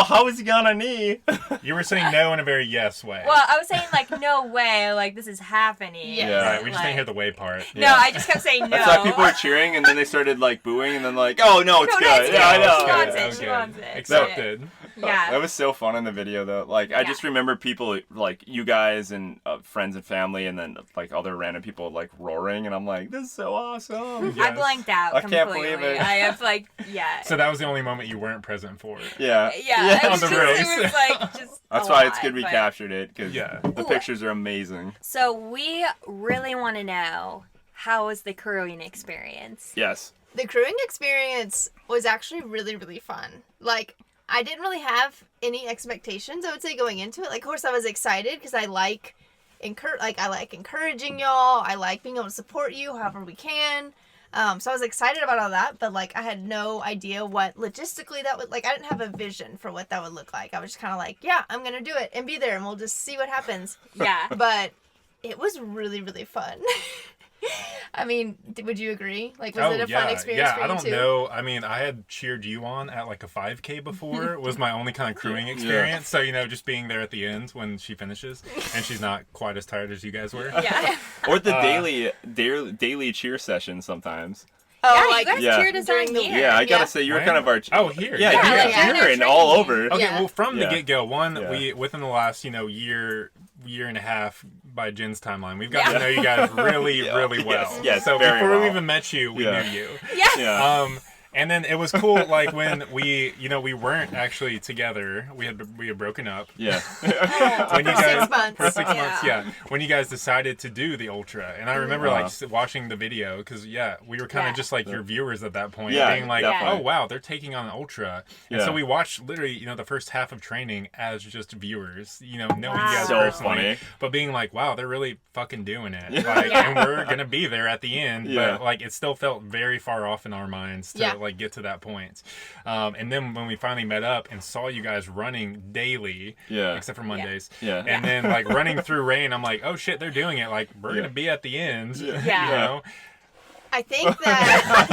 How is he on a knee? you were saying no in a very yes way. Well, I was saying like, no way, like this is happening. Yeah. Yeah. Right, we just didn't hear the way part. No, I just kept saying no. That's why people were cheering, and then they started like booing, and then like, oh no, it's No, good. no, it's Yeah, I good. know. She wants Okay, it. She okay. wants it. Accepted. Yeah. That was so fun in the video though. Like I just remember people like you guys and friends and family, and then like other random people like roaring, and I'm like, this is so awesome. Yes. I blanked out I completely. can't believe it. I have like, yeah. So that was the only moment you weren't present for. Yeah. yeah, it on was the just, race. it was like just. That's a why it's lot, good we but- captured it because Yeah. the pictures are amazing. So we really want to know, how was the crewing experience? Yes. The crewing experience was actually really, really fun. Like, I didn't really have any expectations, I would say, going into it. Like, of course, I was excited because I like encouraging y'all. I like being able to support you however we can. So I was excited about all that, but like I had no idea what logistically that would like. I didn't have a vision for what that would look like. I was just kind of like, yeah, I'm gonna do it and be there, and we'll just see what happens. Yeah. But it was really, really fun. I mean, would you agree? Like, was it a fun experience for you I don't too? know. I mean, I had cheered you on at like a 5K before. Was my only kind of crewing experience. So, just being there at the end when she finishes and she's not quite as tired as you guys were. Yeah. Or the daily cheer session sometimes. Oh, Yeah, like you guys yeah. cheered us During on the- here. Yeah, I gotta Yeah. say you were Right? kind of our. Oh, here. Yeah, Yeah, you're like, yeah. cheering all over. Okay, Yeah. well, from the Yeah. get-go, Yeah. we within the last, year and a half by Jen's timeline, we've got Yeah. to know you guys really, Yeah. really well. Yes, So very before we well. even met you, we Yeah. knew you. Yeah. Yeah. And then it was cool, like when we weren't actually together. We had broken up. Yeah. When you For 6 guys months. for 6 Yeah. months, yeah. When you guys decided to do the ultra, and I remember Uh-huh. like watching the video because we were kind of Yeah. just like your viewers at that point, Yeah, being like, definitely. oh wow, they're taking on an ultra, and Yeah. so we watched literally the first half of training as just viewers, knowing you guys So personally, funny. but being like, wow, they're really fucking doing it, Yeah. like, Yeah. and we're gonna be there at the end, Yeah. but like it still felt very far off in our minds to Yeah. like get to that point. And then when we finally met up and saw you guys running daily, Yeah. except for Mondays, Yeah. and then like running through rain, I'm like, oh shit, they're doing it. Like we're Yeah. gonna be at the end. Yeah. I think that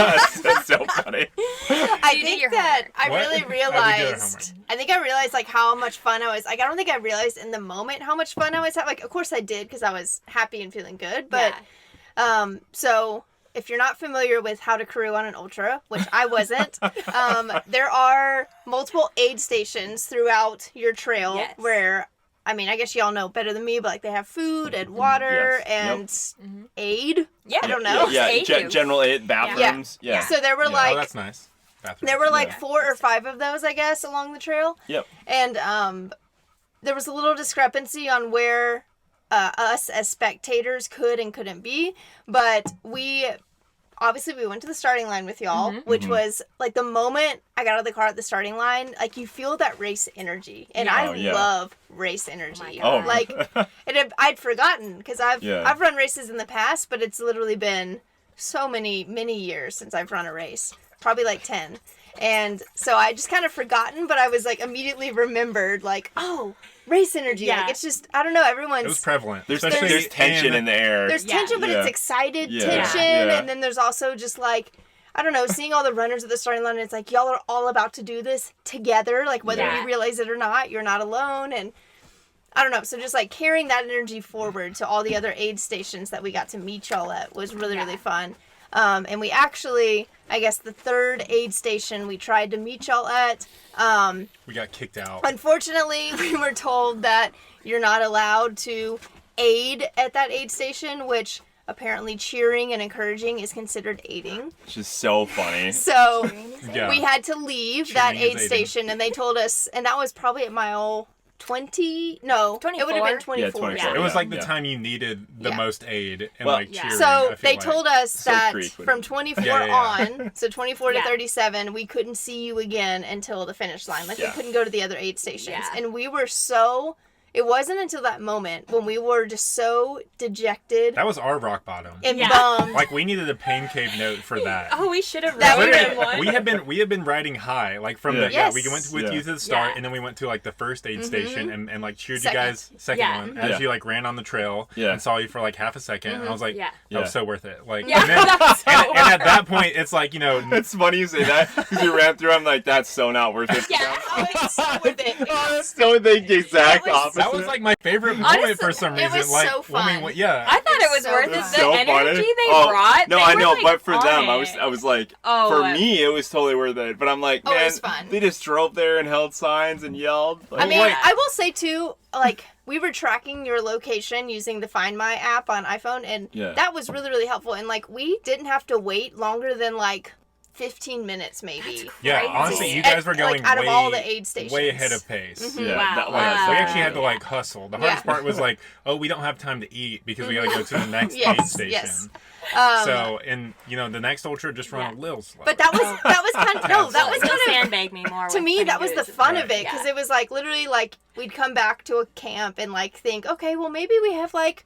That's so funny. I You did think your that homework. I What? really Oh, we did our realized. I think I realized like how much fun I was. Like I don't think I realized in the moment how much fun I was having. Like of course I did because I was happy and feeling good. But so if you're not familiar with how to crew on an ultra, which I wasn't, there are multiple aid stations throughout your trail Yes. where. I mean, I guess y'all know better than me, but like they have food and water Yes. and aid. Yeah. I don't know. Yeah. Aid you. General aid bathrooms. Yeah. So there were Yeah. Oh, like that's nice. Bathroom. there were like Yeah. 4 or 5 of those, I guess, along the trail. Yep. And there was a little discrepancy on where us as spectators could and couldn't be. But we went to the starting line with y'all, which was like the moment I got out of the car at the starting line, like you feel that race energy. And Yeah. I Oh, yeah. love race energy. Oh my Like, I'd forgotten because Yeah. I've run races in the past, but it's literally been so many years since I've run a race. Probably like 10. And so I just kind of forgotten, but I was like immediately remembered, like, oh, race energy. Yeah. Like it's just, I don't know, everyone's. It was prevalent. There's especially tension in the air. There's Yeah. tension, but Yeah. it's excited Yeah. tension. Yeah. And then there's also just like, I don't know, seeing all the runners at the starting line. It's like, y'all are all about to do this together. Like, whether Yeah. you realize it or not, you're not alone. And I don't know. So just like carrying that energy forward to all the other aid stations that we got to meet y'all at was really, Yeah. really fun. And we actually, I guess the 3rd aid station we tried to meet y'all at, We got kicked out. unfortunately, we were told that you're not allowed to aid at that aid station, which apparently cheering and encouraging is considered aiding. Which is so funny. So Yeah. we had to leave that Cheering is aid aiding. station, and they told us, and that was probably at mile 20. No, it would have 24? been 24. Yeah, 24. It was like the Yeah. time you needed the Yeah. most aid and Well- like Yeah. cheering. So I feel they like. told us that Creek would- from 24 Yeah. on, so 24 to Yeah. 37, we couldn't see you again until the finish line. Like Yeah. we couldn't go to the other aid stations. Yeah. And we were so it wasn't until that moment when we were just so dejected That was our rock bottom. and Yeah. bummed. Like we needed a pain cave note for that. Oh, we should have That written would've- one. we had been riding high, like from the Yes. we went with Yeah. you to the start, Yeah. and then we went to like the first aid station and like cheered Second. you guys second Yeah. one as Yeah. you like ran on the trail Yeah. and saw you for like half a 2nd and I was like, Yeah. that was Yeah. so worth it. Like, Yeah, and, then, that was so and at that point, it's like It's funny you say that because you ran through. I'm like, that's so not worth it. Yeah. Oh, it's so worth it. Oh, it's so the exact It was- opposite. that was like my favorite moment Honestly, for some it reason. was like so when we fun. went, yeah. I thought it was So worth good. it. It's The so energy funny. they Oh, brought. No, they I were, know, like, but for on them, it. I was like, Oh, for me, it was totally worth it. But I'm like, Oh, it man, was fun. they just drove there and held signs and yelled. Like, I mean, wait. I will say too, like we were tracking your location using the Find My app on iPhone, and Yeah. that was really, really helpful. And like we didn't have to wait longer than like 15 minutes, maybe. Yeah, crazy. honestly, you At- guys were going like, out of way, all the aid stations. way ahead of pace. yeah, Wow. that, Like, Wow. we actually had to like hustle. The hardest Yeah. part was like, oh, we don't have time to eat because we got to go to the next Yes, aid station. yes. So, and the next ultra just run a little slow. But that was kind of no, that was Still kind of sandbag me more. to with me putting that was the booze. fun Right. of it because Yeah. it was like literally like we'd come back to a camp and like think, okay, well maybe we have like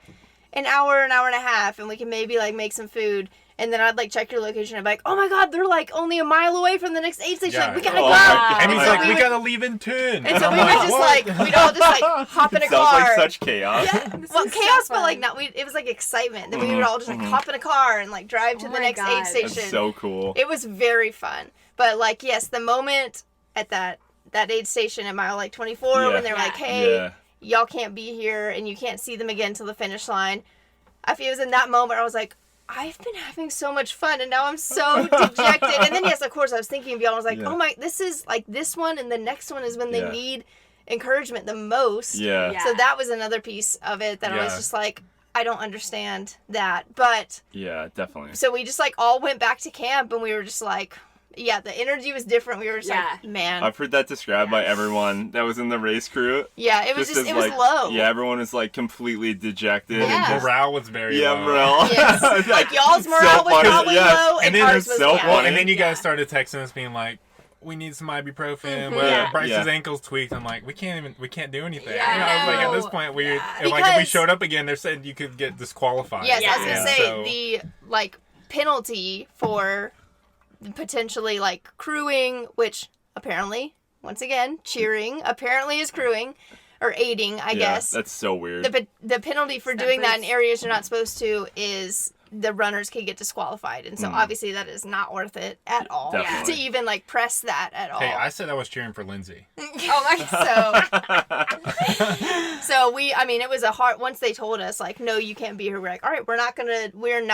an hour and a half and we can maybe like make some food. And then I'd like check your location and be like, oh my god, they're like only a mile away from the next aid station. Yeah. Like, we gotta Oh go. my God. and he's so like, we we would- gotta leave in 10. And so I'm we would just what? like we'd all just like hop in a sounds car. like such chaos. Yeah, well, is so chaos, but fun. like not. It was like excitement. Then we would all just like hop in a car and like drive to Oh the my next God. aid That's station. That's so cool. It was very fun. But like, yes, the moment at that aid station at mile like 24 Yeah. when they're Yeah. like, hey, Yeah. y'all can't be here and you can't see them again till the finish line. I feel it was in that moment I was like, I've been having so much fun and now I'm so dejected. And then yes, of course I was thinking of y'all. I was like, Yeah. oh my, this is like this one and the next one is when they Yeah. need encouragement the most. Yeah. Yeah. So that was another piece of it that I was Yeah. just like, I don't understand that. But Yeah, definitely. so we just like all went back to camp and we were just like, yeah, the energy was different. We were just Yeah. like, man. I've heard that described by everyone that was in the race crew. Yeah, it was Just just, as, it was like, low. Yeah, everyone was like completely dejected. Yeah. And just, Morale was very yeah, low. morale. Yes. Like y'all's so morale was funny. probably Yes. low and, And then ours it's was so yeah. Well, funny. and then you guys Yeah. started texting us being like, we need some ibuprofen. Mhm. Well, Yeah. Bryce's Yeah. ankle's tweaked. I'm like, we can't do anything. Yeah, And I was like, at this no. point, we Yeah. like if we Because- showed up again, they said you could get disqualified. Yes, I was Yeah. gonna say So- the like penalty for potentially like crewing, which apparently, once again, cheering apparently is crewing or aiding, I Yeah, guess. That's so weird. The penalty for Step doing that in boots. areas you're not supposed to is the runners can get disqualified, and so Mm. obviously that is not worth it at all Definitely. to even like press that at all. Hey, I said I was cheering for Lindsay. Oh my so I mean it was a hard once they told us like no you can't be here, we're like all right we're not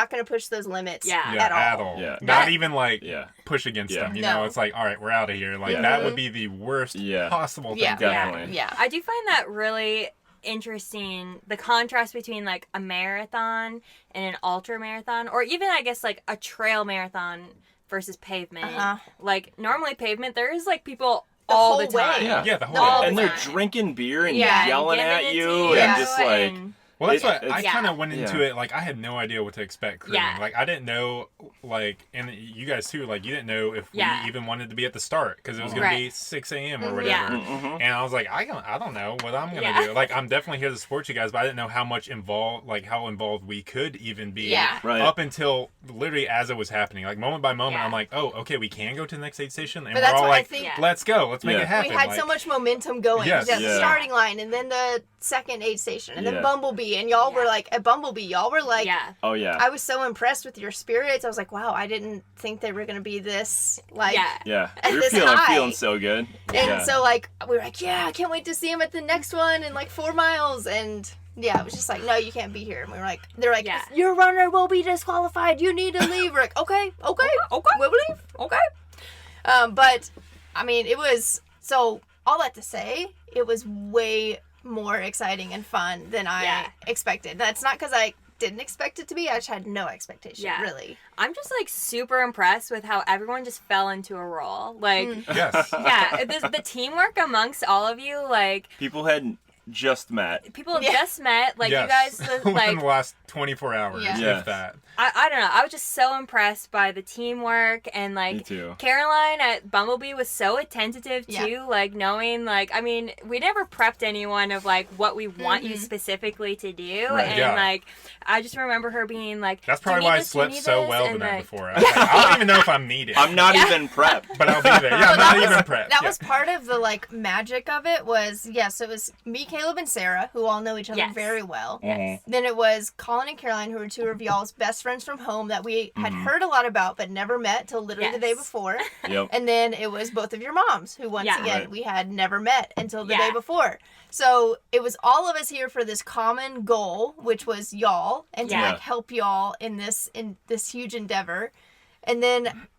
gonna push those limits Yeah. Yeah, at all. Yeah. Not That- even like Yeah. push against Yeah. them. You No. know, it's like, all right, we're out of here. Like Yeah. that would be the worst Yeah. possible thing. Yeah. to happen. Definitely. Yeah. I do find that really interesting, the contrast between like a marathon and an ultra marathon, or even I guess like a trail marathon versus pavement. Uh-huh. Like normally pavement, there is like people The all whole the time. way. Yeah. Yeah, the whole All way. And the they're time. drinking beer and Yeah, yelling giving at it you to and just like and- Well, that's what It's- I yeah. kind of went into Yeah. it. Like I had no idea what to expect. Crewing. Yeah. Like I didn't know. Like, and you guys too. Like you didn't know if Yeah. we even wanted to be at the start because it was gonna be Right. 6 a.m. or Mhm. whatever. Yeah. Mhm. And I was like, I don't know what I'm gonna Yeah. do. Like I'm definitely here to support you guys, but I didn't know how much how involved we could even be. Yeah. Right. Up until literally as it was happening, like moment by moment, Yeah. I'm like, oh, okay, we can go to the next aid station, and But we're that's all what I like, think Yeah. let's go, let's make Yeah. it happen. we had like, so much momentum going. Yes. Yes. The Yeah. starting line and then the second aid station and Yeah. then Bumblebee and y'all were Yeah. like at Bumblebee y'all were like yeah. Oh yeah. I was so impressed with your spirits. I was like, wow, I didn't think they were gonna be this like Yeah. Yeah. at You're this feeling high. so good. And Yeah. so like we were like, yeah, I can't wait to see him at the next one in like 4 miles. And yeah, it was just like, no, you can't be here. And we were like, they're like, Yeah. your runner will be disqualified. You need to leave. We're like, okay, Okay. we'll leave. Okay. But I mean, it was so all that to say, it was way more exciting and fun than I Yeah. expected. That's not because I didn't expect it to be. I just had no expectation, Yeah. really. I'm just like super impressed with how everyone just fell into a role. Like, Mm. yes. yeah, the teamwork amongst all of you, like, People had just met. People have Yeah. just met. Like, you Yes. guys, Within like, the last 24 hours, Yeah. Yes. if that. I don't know. I was just so impressed by the teamwork and Me like too. Caroline at Bumblebee was so attentive too. Yeah. Like knowing like I mean we never prepped anyone of like what we want you Mhm. specifically to do, Right. and Yeah. like I just remember her being like, That's "Do you probably need why I this? Do you slept need so this?" well the And, night like, before. I was like, I don't even know if I'm needed. I'm not Yeah. even prepped. But I'll be there. Yeah, I'm not even prepped. That Yeah. was part of the like magic of it. Was yes, it was me, Caleb, and Sarah, who all know each other Yes. very well. Mhm. Then it was Colin and Caroline, who were two of y'all's best friends from home that we had heard a lot about but never met till literally the day Yes. before. Yep. And then it was both of your moms, who once Yeah. again Right. we had never met until the Yeah. day before. So it was all of us here for this common goal, which was y'all, and to Yeah. like help y'all in this huge endeavor. And then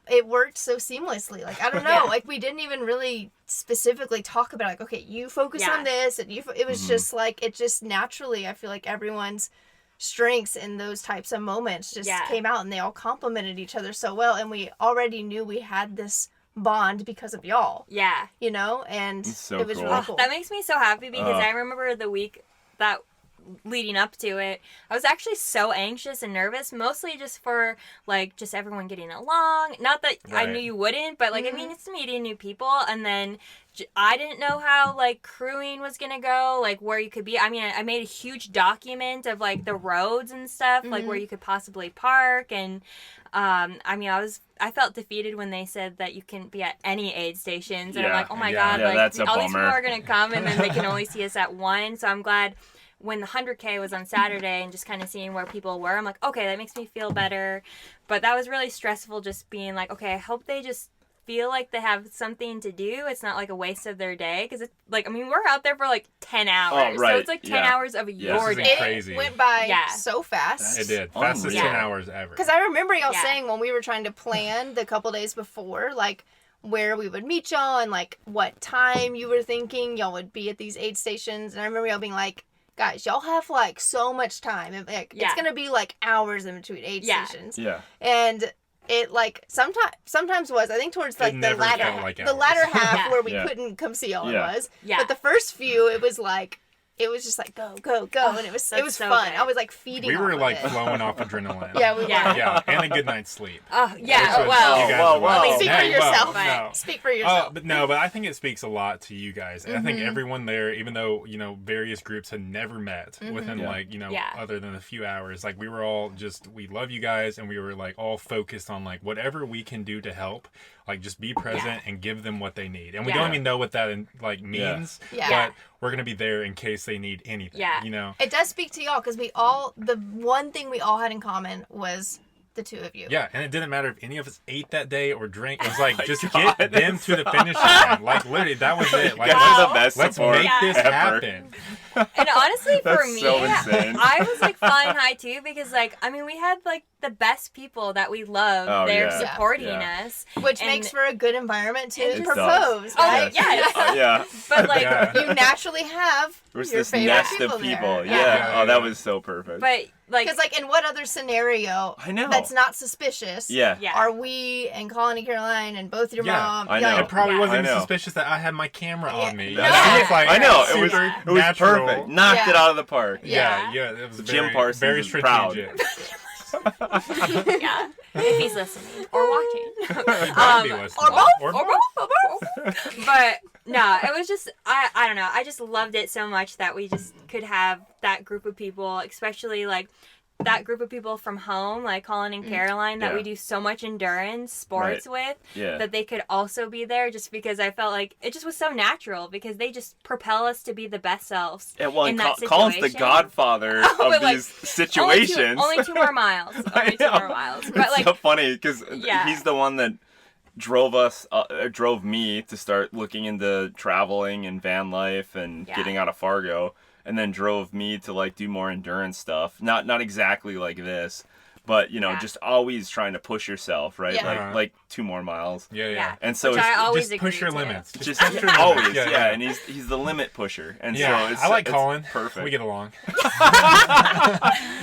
it worked so seamlessly. Like I don't know, Yeah. like we didn't even really specifically talk about like, okay, you focus Yeah. on this, and it was Mhm. just like it just naturally. I feel like everyone's strengths in those types of moments just Yeah. came out, and they all complemented each other so well, and we already knew we had this bond because of y'all, yeah. you know, and It's so it was cool. really Oh, cool. that makes me so happy because Uh. I remember the week that leading up to it, I was actually so anxious and nervous, mostly just for like just everyone getting along. Not that I Right. knew you wouldn't, but like I mean, it's meeting new people, and then I didn't know how like crewing was gonna go, like where you could be. I mean, I made a huge document of like the roads and stuff, like where you could possibly park, and I mean, I felt defeated when they said that you can be at any aid stations, and I'm Yeah. like, oh my Yeah. god, Yeah, like that's a all these people bummer. are gonna come, and then they can only see us at one. So I'm glad when the 100K was on Saturday and just kind of seeing where people were, I'm like, okay, that makes me feel better. But that was really stressful, just being like, okay, I hope they just feel like they have something to do. It's not like a waste of their day, because it's like, I mean, we're out there for like 10 hours. Oh, right. So it's like 10 Yeah. hours of Yeah. your This is day. crazy. It went by Yeah. so fast. It did. Unreal. Fastest 10 Yeah. hours ever. Because I remember y'all Yeah. saying when we were trying to plan the couple days before, like where we would meet y'all and like what time you were thinking y'all would be at these aid stations. And I remember y'all being like, guys, y'all have like so much time. And, like, Yeah. it's going to be like hours in between aid Yeah. stations. Yeah. And it like sometimes was, I think towards like the never latter felt like the hours. latter half Yeah. where we Yeah. couldn't come see y'all Yeah. it was. Yeah. But the first few it was like it was just like go, go, go, Oh, and it was that's so fun. good. I was like feeding. we off were of like it. flowing off adrenaline. Yeah, we Yeah. were. Yeah, and a good night's sleep. Oh, yeah. Which was- Well, you guys Whoa, were whoa. like, Speak for hey, whoa, yourself. no. Speak for yourself. But I think it speaks a lot to you guys. I think everyone there, even though, various groups had never met within Yeah. Yeah. other than a few hours, like we were all just, we love you guys, and we were like all focused on like whatever we can do to help, like just be present and give them what they need. And we Yeah. don't even know what that like means, Yeah. but we're going to be there in case they need anything, Yeah. It does speak to y'all because the one thing we all had in common was the two of you. Yeah, and it didn't matter if any of us ate that day or drank. It was like, my just God. get them to the finish line. Like, literally, that was it. You Like, guys are the best let's support make this ever. happen. And honestly, for That's me, so insane. I was like flying high too, because like, I mean, we had like the best people that we love Oh, there yeah. supporting Yeah. us. Which And- makes for a good environment to It propose, does. Oh, right? yeah. Yeah. But like, Yeah. You naturally have There was your this favorite nest people of people. there. Yeah. Yeah. Oh, that was so perfect. but like, Because like in what other scenario I know. that's not suspicious Yeah. yeah. are we and Colin and Caroline and both your Yeah, mom? I you know. It probably Yeah. wasn't I know. even suspicious that I had my camera on me. Yeah. It was like I know. It was super it was natural. perfect. Knocked Yeah. it out of the park. Yeah, Yeah. it was Jim very, Parsons very is proud. strategic. yeah, if he's listening or watching. Might be listening. or both. Or Or both. But no, it was just I don't know. I just loved it so much that we just could have that group of people, especially like that group of people from home, like Colin and Caroline, that Yeah. we do so much endurance sports with, Yeah. that they could also be there, just because I felt like it just was so natural, because they just propel us to be the best selves. Yeah, well, in and that Colin's the situation. godfather Oh, of but, like, these situations. Only two more miles. I Only two know. more miles. But It's like, so funny because Yeah. he's the one that drove me to start looking into traveling and van life and Yeah. getting out of Fargo, and then drove me to like do more endurance stuff. Not exactly like this, but Yeah. just always trying to push yourself, right? Yeah. Like 2 more miles. yeah, yeah. yeah. And so Which it's I always Just push agree your to. limits. just push your always, limits. yeah, and he's the limit pusher, and Yeah, so it's I like it's Colin. Perfect. We get along. All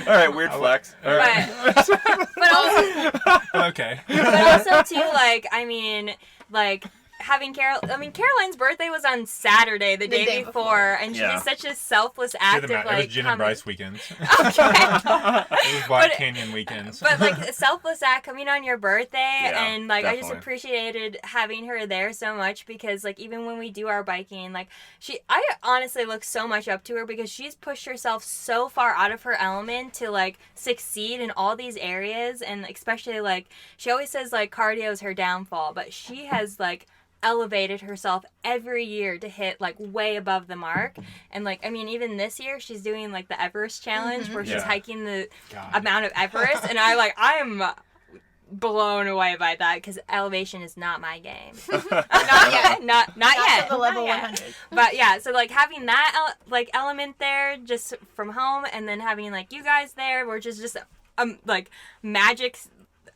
right, weird flex. All right. But also, Okay. but also too, like, I mean, like, having Caroline's birthday was on Saturday, the day before, and she Yeah. did such a selfless act of It like was Jen and Bryce weekends. Okay. It was Black Canyon weekends. But like a selfless act coming on your birthday, Yeah, and like I just definitely. appreciated having her there so much, because like even when we do our biking, like I honestly look so much up to her, because she's pushed herself so far out of her element to like succeed in all these areas, and especially like she always says like cardio is her downfall, but she has like elevated herself every year to hit like way above the mark. And like I mean, even this year she's doing like the Everest challenge where she's Yeah. hiking the God. amount of Everest, and I'm blown away by that, because elevation is not my game. Not yet. not Not yet. to the level Not yet. 100. But yeah, so like having that like element there just from home, and then having like you guys there, which is just like magic.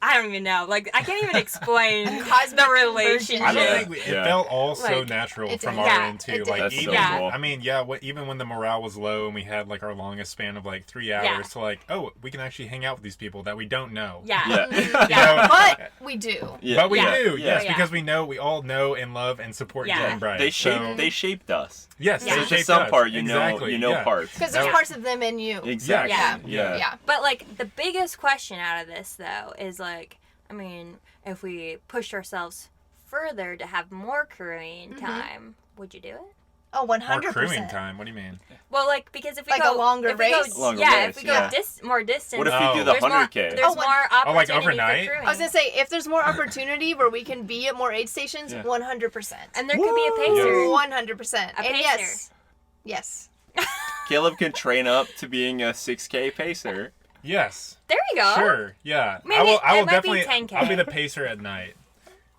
I don't even know. Like I can't even explain Cosmic the relationship. I don't Yeah. think it Yeah. felt all so Like, natural it from did. our Yeah, end too. it did. Like That's so even, Yeah. cool. I mean, yeah. Even when the morale was low and we had like our longest span of like 3 hours Yeah. to like, oh, we can actually hang out with these people that we don't know. Yeah. Yeah. You Yeah. know? But we do. Yeah. But we Yeah. do, Yeah. yes, Yeah. because we all know and love and support Yeah. Jen and Bryce. They shaped. So, They shaped us. yes, Yeah. they There's shaped just some us. part Exactly, you know yeah. parts. Because That there's was- parts of them in you. Exactly. Yeah. Yeah. Yeah. But like the biggest question out of this though is like, I mean, if we pushed ourselves further to have more crewing time, would you do it? Oh, More 100%. crewing time. What do you mean? Well, like because if we Like go a longer if we go- race? Longer yeah, race, if we go yeah. more distance, What if Oh. we do the there's more 100K? there's Oh, more like opportunity overnight? for crewing. I was gonna say, if there's more opportunity where we can be at more aid stations, Yeah. 100%. and there could be a Woo! pacer. Yes. 100%. A And pacer. yes. Caleb can train up to being a 6K pacer. Yes. There you go. Sure. Yeah. Maybe I will it might be definitely. 10K. I'll be the pacer at night.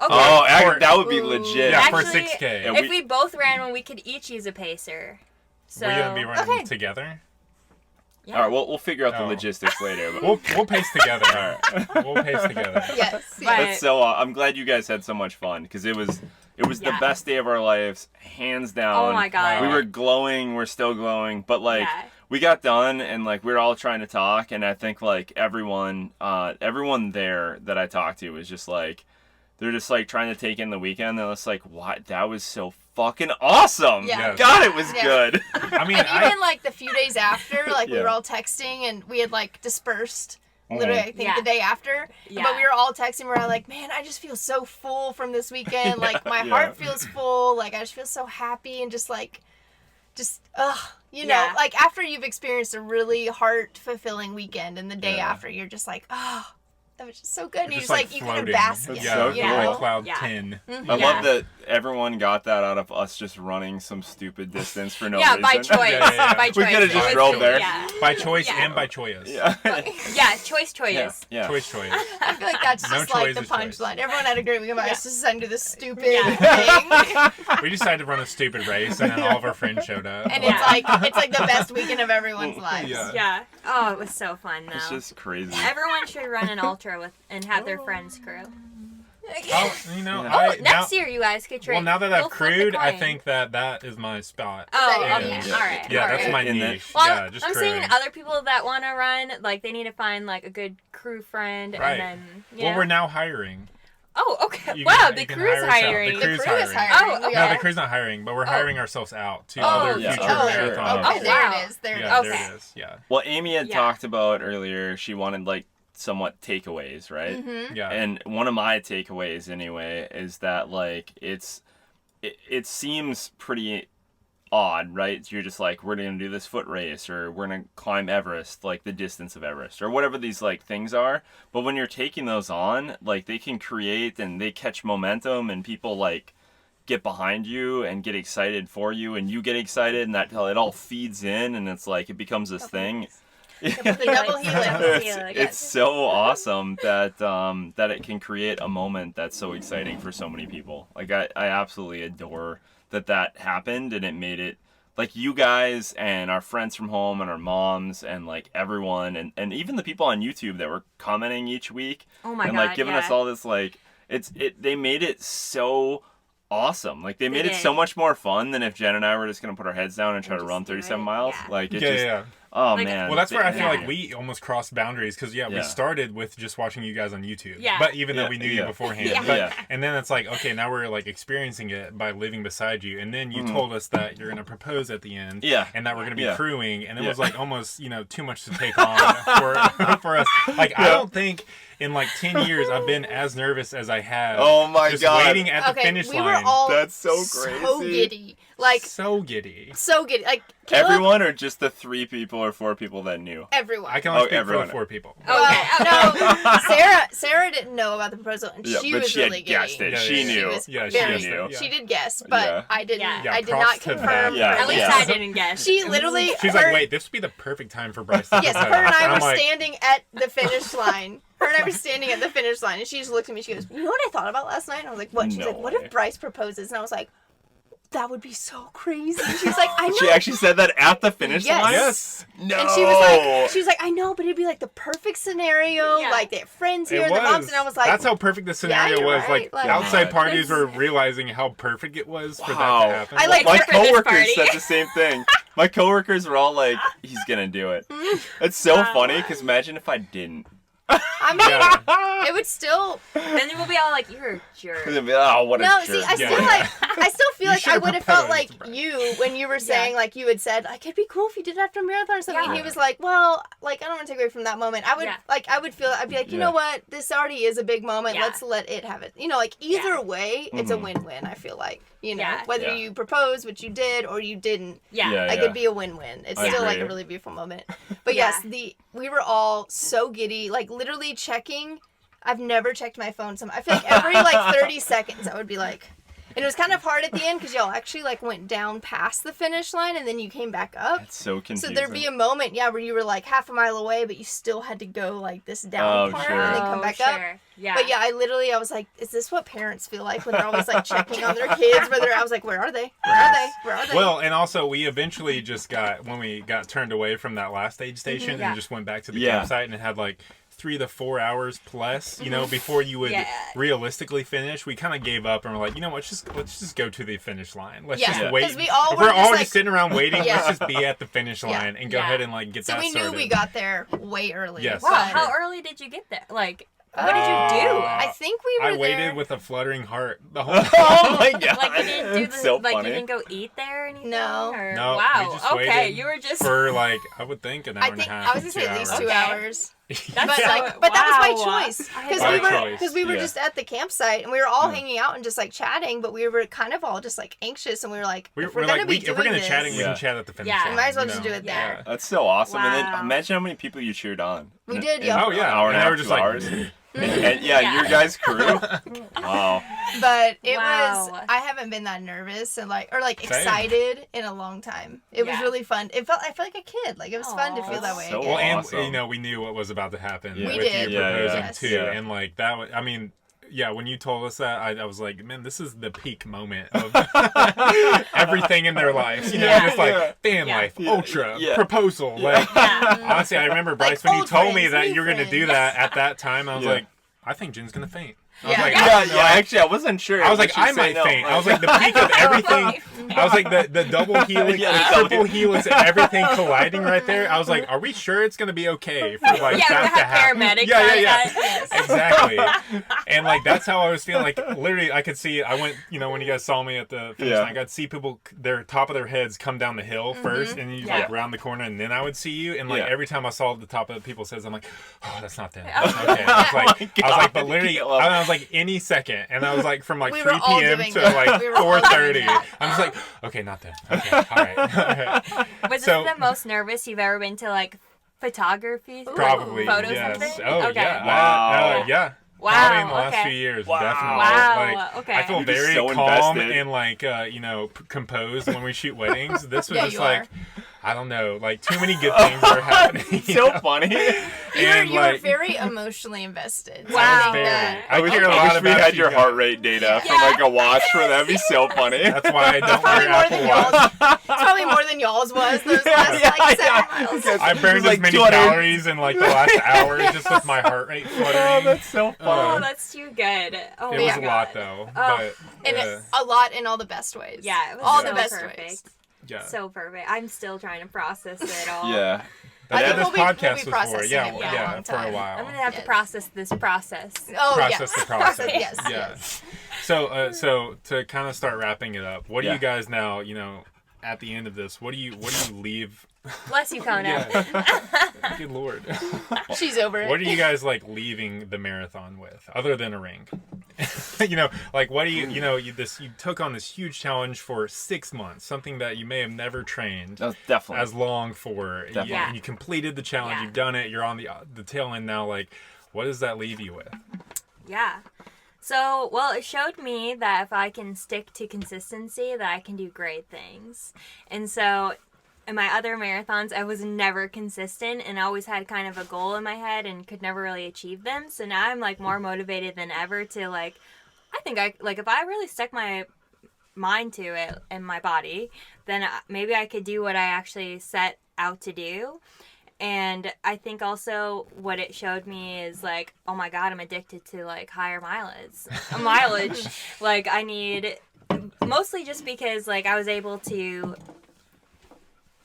Okay. Oh, Or- that would be Ooh. legit. Yeah, for Actually, 6K. Yeah, if we both ran one, we could each use a pacer. So We're gonna be running Okay. together. yeah. All right, we'll figure out the Oh. logistics later. But We'll pace together. All right. We'll pace together. Yes. But- That's so. I'm glad you guys had so much fun because it was the Yeah. best day of our lives, hands down. Oh my god. We were glowing. We're still glowing, but like Yeah. we got done and like we were all trying to talk, and I think like everyone there that I talked to was just like. They're just like trying to take in the weekend. They're just like, "What? That was so fucking awesome! Yeah. God, it was Yeah. good." I mean, And even like the few days after, like we Yeah. were all texting and we had like dispersed. Literally, I think Yeah. the day after. Yeah. But we were all texting. We were like, man, I just feel so full from this weekend. Like my Yeah. heart feels full. Like I just feel so happy and just you know, Yeah. like after you've experienced a really heart fulfilling weekend, and the day Yeah. after, you're just like, oh, that was just so good. And We're you just just like you kind of floating. bask in That's it. so you cool. know? Like cloud Yeah. 10. I Yeah. love that everyone got that out of us just running some stupid distance for no yeah, reason. by choice. Yeah. By We choice. coulda It just was drove cool. there. Yeah. By choice Yeah. and by choice. Yeah. Yeah, choice. Yeah. Yeah. Choice. I feel like that's No just like the choice is choice. punchline. Everyone had a great weekend, but I Yeah. just decided to do this stupid Yeah. thing. We decided to run a stupid race, and then all of our friends showed up. And Yeah. it's like the best weekend of everyone's lives. Yeah. Yeah. Oh, it was so fun though. It's just crazy. Everyone should run an ultra with and have their friends crew. Oh, you know, Yeah. Oh, I, next year you guys could train. well, now that We'll I've flip the crewed, I coin. think that is my spot. Oh, Yeah. okay. Yeah. All right. Yeah, all that's right. my In that- niche. Well, yeah, just I'm crewing. seeing other people that want to run. Like they need to find like a good crew friend, Right. and then you Well, know. we're now hiring. Oh, okay. You Wow, can- the you can crew's hire us out. hiring. The The crew's crew is hiring. hiring. Oh, We No, okay. the crew's not hiring, but we're Oh. hiring ourselves out to Oh, other yeah. future Oh, sure. marathons. Okay, Oh, there wow. it is. There it Yeah, is. there Okay. it is. Yeah. Well, Amy had Yeah. talked about earlier. She wanted like somewhat takeaways, right? Mm-hmm. Yeah. And one of my takeaways, anyway, is that like it seems pretty odd, right? You're just like, we're gonna do this foot race, or we're gonna climb Everest, like the distance of Everest, or whatever these like things are. But when you're taking those on, like they can create and they catch momentum, and people like get behind you and get excited for you, and you get excited, and that it all feeds in, and it's like it becomes this thing. The double helix. It's so awesome that that it can create a moment that's so exciting for so many people. Like I absolutely adore that happened, and it made it like you guys and our friends from home and our moms and like everyone and even the people on YouTube that were commenting each week Oh my and god. like giving yeah. us all this like they made it so awesome. Like they made it did. so much more fun than if Jen and I were just gonna put our heads down and try to just run do 37 it. miles. Yeah. Like it Yeah, just yeah. Oh Like, man. Well, that's where I feel Yeah. like we almost crossed boundaries because we Yeah. started with just watching you guys on YouTube. Yeah. But even though Yeah, we knew you yeah. beforehand, Yeah. but Yeah. and then it's like okay, now we're like experiencing it by living beside you, and then you told us that you're gonna propose at the end, Yeah. and that we're gonna be Yeah. crewing, and it Yeah. was like almost too much to take on for us. Like I don't think in like 10 years I've been as nervous as I have. Oh my just God. waiting at the Okay, finish we line. were all That's so so crazy. giddy. Like, so giddy. so giddy. Like, Caleb, Everyone or just the 3 people or 4 people that knew? everyone. I can only Oh, speak for everyone. the 4 people. Okay. Well, no, Sarah didn't know about the proposal, and Yeah, she but was she had really guessed giddy. it. Yeah, She yeah, knew. was Yeah, very- she knew. She did guess, but Yeah. I didn't. Yeah. I did props not to that. confirm. Yeah, At least yeah. I didn't guess. She literally. She's her, like, wait, this would be the perfect time for Bryce to Yes, propose. her and I I'm were like, standing at the finish line. Her and I were standing at the finish line, and she just looked at me. She goes, "You know what I thought about last night?" And I was like, "What?" She's No like, "What way. if Bryce proposes?" And I was like, "That would be so crazy." And she was like, "I know." She actually said that at the finish Yes. line? Yes. No. And she was like, "I know, but it'd be like the perfect scenario. Yeah. Like they have friends here, It and the moms." was. And I was like, That's how perfect the scenario you're was. right. Like, Like- outside God. parties were realizing how perfect it was for that Wow. to happen. I like- My For this coworkers party. said the same thing. My coworkers were all like, "He's gonna do it." It's so Wow. funny because imagine if I didn't. I mean, Yeah. it would still. Then we'll be all like, "You're a jerk." They'd be, oh, what a No, jerk. see, I Yeah. still I still feel You like I should've would have felt like proposed, Bryce. you when you were saying like you had said like it'd be cool if you did it after a marathon or something. Yeah. He was like, well, like I don't want to take away from that moment. I would Yeah. like I would feel I'd be like, you Yeah. know what, this already is a big moment. Yeah. Let's let it have it. You know, like either Yeah. way, it's a win-win. I feel like Yeah. whether Yeah. you propose, which you did, or you didn't. Yeah. Yeah. Like it'd be a win-win. It's I still like agree. a really beautiful moment. But Yeah. yes, we were all so giddy, like literally checking. I've never checked my phone. I feel like every like 30 seconds I would be like, and it was kind of hard at the end because y'all actually like went down past the finish line and then you came back up. It's so So confusing. there'd be a moment, yeah, where you were like half a mile away, but you still had to go like this down Oh, part sure. and then come back up. Yeah. But yeah, I was like, is this what parents feel like when they're always like checking on their kids? I was like, where are they? Where are they? Where are they? Well, and also we eventually just when we got turned away from that last aid station Yeah. and just went back to the Yeah. campsite and it had like 3 to 4 hours plus, before you would Yeah. realistically finish. We kind of gave up and we're like, you know what, let's just go to the finish line. Let's Yeah. just Yeah. wait. 'Cause we all if were we're just, all like- just sitting around waiting, Yeah. let's just be at the finish Yeah. line and go Yeah. ahead and like get so that we started. knew we got there way early. Yes. Wow. But How early did you get there? Like, what did you do? I think we were I waited there. with a fluttering heart the whole time. Oh my god. Like, you didn't do It's the, so like, funny. you didn't go eat there or anything? No. Or, No, we wow. just Okay, waited you were just. for like I would think an hour I and a think half. I was gonna say 2 at least hours. 2 Okay. hours. That's But so, that was my wow. choice I had because My we were choice. Yeah. just at the campsite and we were all hanging out and just like chatting, but we were kind of all just like anxious and we were like, if we're gonna like, be if doing we're gonna this, chat, we Yeah. can chat at the finish Yeah. line. We might as well you just know? do it there. Yeah. That's so awesome. And Wow. then imagine how many people you cheered on. We did, yeah. Oh yeah, Hour and a they half, were just 2 like, hours. And yeah, Yeah. your guys' crew. Wow. But it Wow. was I haven't been that nervous and like Same. excited in a long time. It was Yeah. really fun. I felt like a kid. Like it was fun to Aw. feel that That's way so again. well, and Awesome. we knew what was about to happen Yeah. We with did. you Yeah, proposing yes. too, Yeah. and like that. I mean, yeah, when you told us that, I was like, man, this is the peak moment of everything in their lives. You know, Yeah. just like Yeah. fan Yeah. life, Yeah. ultra, Yeah. proposal. Like, Yeah. honestly, I remember Bryce Like when you old told me friends, that new you were going to do friends. that at that time. I was Yeah. like, I think Jen's going to faint. I was Yeah. like, Yeah. I Yeah, don't know. yeah, actually, I wasn't sure. I was like, But she I said might no. faint. I was like, the peak of everything. I was like, the double helix, Yeah, the the double triple helix, everything colliding right there. I was like, are we sure it's going to be okay for like Yeah, we that to have happen? paramedics. Yeah, on yeah, yeah. that. Yes. Exactly. And like that's how I was feeling. Like literally, I could see. I went, when you guys saw me at the finish Yeah. line, I could see people, their top of their heads come down the hill first, and you Yeah. like round the corner, and then I would see you. And like Yeah. every time I saw the top of people's heads, I'm like, oh, that's not them. Oh. That's okay. I was like, but literally, Caleb. I was like any second, and I was like from like We 3 were all p.m. doing to that. like We were all doing 4:30. that. I'm just like, okay, not them. Okay, all right. Was So- this the most nervous you've ever been to, like, photography? Probably, Photos yes. something? Oh, Okay. yeah. Wow. Yeah. Wow, Probably in the last okay. few years, Wow. definitely. Wow, Like, okay. I feel You're just very so calm invested. and like, composed when we shoot weddings. This was Yeah, just you like, are. I don't know, like too many good things are happening. It's you so know? funny. And You were like, very emotionally invested. Wow. very. Yeah. I wish, care a I lot wish we about had you your guys. heart rate data from Yeah. like a watch for that. That'd be so funny. That's why I don't Probably wear more Apple than Watch. y'all's. It's probably more than y'all's was those last like 7 miles. I burned like as many 200. calories in like the last hour just with my heart rate Oh, fluttering. that's so Oh, funny. that's too good. Oh, It my was God. a lot though, Oh. but And yeah. a lot in all the best ways. Yeah, it was all so the best perfect. ways. Yeah. So perfect. I'm still trying to process it all. Yeah. I That's think what this we'll be podcast was for. processing Yeah, it for a yeah, long for a time. while. I'm gonna have to Yes. process this process. Oh, Process yeah. the process. Yes, Yeah. yes. So to kind of start wrapping it up, what do Yeah. you guys now? At the end of this, what do you leave? Bless you, Kona. Yeah. Good Lord. She's over it. What are you guys like leaving the marathon with, other than a ring? Like what do you you took on this huge challenge for 6 months, something that you may have never trained That was definitely. as long for. Definitely. Yeah. And you completed the challenge. Yeah. You've done it. You're on the tail end now. Like, what does that leave you with? Yeah. So, well, it showed me that if I can stick to consistency, that I can do great things. And so, in my other marathons, I was never consistent and always had kind of a goal in my head and could never really achieve them. So now I'm like more motivated than ever to I think if I really stuck my mind to it and my body, then maybe I could do what I actually set out to do. And I think also what it showed me is oh my God, I'm addicted to higher mileage. I need, mostly just because I was able to,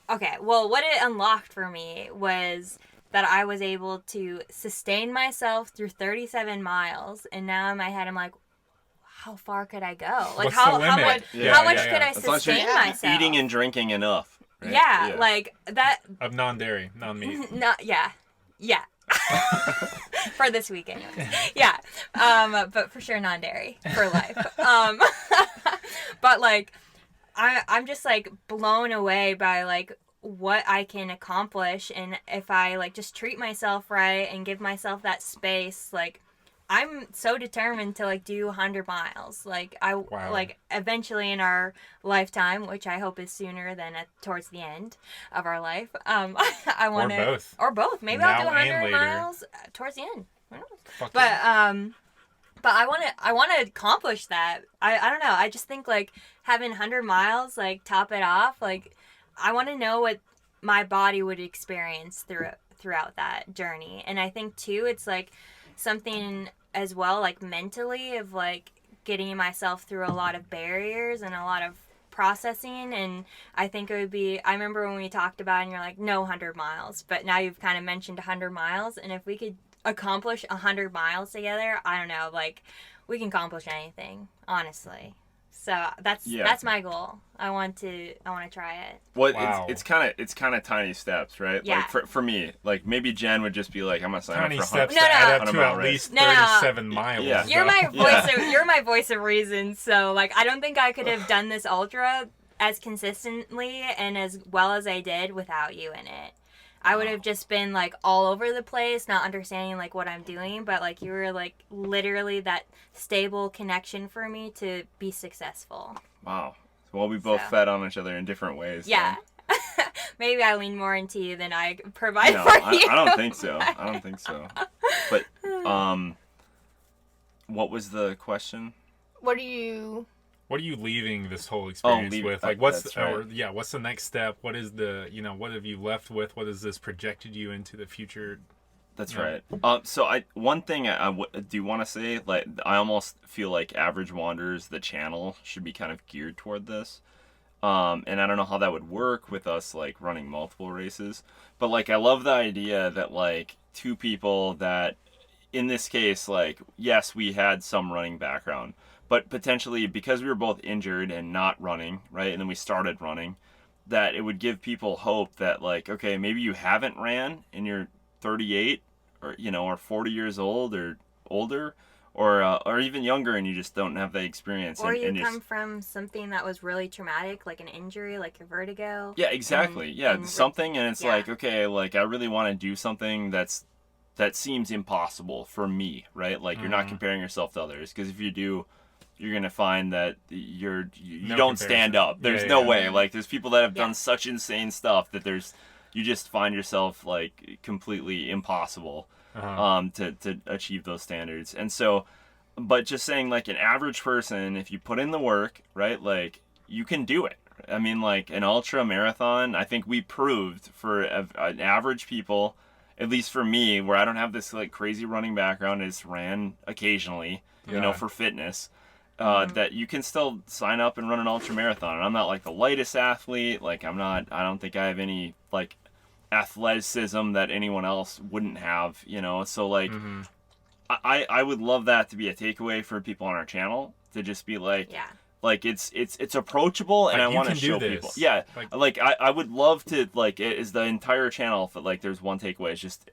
okay, well, what it unlocked for me was that I was able to sustain myself through 37 miles. And now in my head, I'm like, how far could I go? What's how the limit? much, Yeah, how much yeah, could yeah. I As long as you're sustain myself? eating and drinking enough. Right? Yeah, that. Of non-dairy, non-meat. Not yeah. For this week, anyways. Yeah, but for sure non-dairy for life. But I'm just blown away by what I can accomplish, and if I just treat myself right and give myself that space, I'm so determined to do 100 miles. Wow. Eventually in our lifetime, which I hope is sooner than towards the end of our life. I want to, Or both. or both. Maybe Now I'll do and 100 later. miles towards the end. Who knows? Fuck yeah. But I want to accomplish that. I don't know. I just think having 100 miles, top it off. I want to know what my body would experience throughout that journey. And I think too, it's something as well, mentally, of getting myself through a lot of barriers and a lot of processing. And I think it would be, I remember when we talked about it and you're like, no 100 miles, but now you've kind of mentioned 100 miles. And if we could accomplish 100 miles together, I don't know, we can accomplish anything, honestly. So that's my goal. I want to try it. Well, Wow. it's kind of tiny steps, right? Yeah. For me, maybe Jen would just be I'm gonna sign Tiny up for steps 100. to No, add no. up 100 to mile at race. least No, no. 37 miles. Yeah. You're my Yeah. you're my voice of reason. So I don't think I could have done this ultra as consistently and as well as I did without you in it. I would have just been all over the place, not understanding what I'm doing, but you were literally that stable connection for me to be successful. Wow. Well, we both So. fed on each other in different ways. Yeah. Maybe I lean more into you than I provide No, for you. I don't think so. I don't think so. But what was the question? What do you... What are you leaving this whole experience leave- with? that's right. What's the next step? What is the, what have you left with? What has this projected you into the future? That's Yeah. right. So one thing I do want to say, I almost feel like Average Wanderers, the channel, should be kind of geared toward this. And I don't know how that would work with us running multiple races, but I love the idea that two people that, in this case, yes, we had some running background, but potentially because we were both injured and not running, right, and then we started running, that it would give people hope that okay, maybe you haven't ran and you're 38 or 40 years old or older or even younger and you just don't have the experience. Or you and come from something that was really traumatic, like an injury, like your vertigo. Yeah, exactly. and Something, and it's yeah. okay, I really want to do something that seems impossible for me, right? You're not comparing yourself to others, because if you do, you're gonna find that you No don't stand comparison. up. There's Yeah, no yeah. way. There's people that have Yeah. done such insane stuff that you just find yourself completely impossible to achieve those standards. And so, but just saying an average person, if you put in the work, right, you can do it. I mean, an ultra marathon, I think we proved for an average people, at least for me, where I don't have this crazy running background, I just ran occasionally, Yeah. for fitness, that you can still sign up and run an ultra marathon. And I'm not like the lightest athlete. Like I don't think I have any like athleticism that anyone else wouldn't have, you know? So like, I would love that to be a takeaway for people on our channel, to just be like, Yeah. like it's approachable, and Like, I you want to can do show this. people. Yeah, like I would love to, like, is the entire channel, if like there's one takeaway, it's just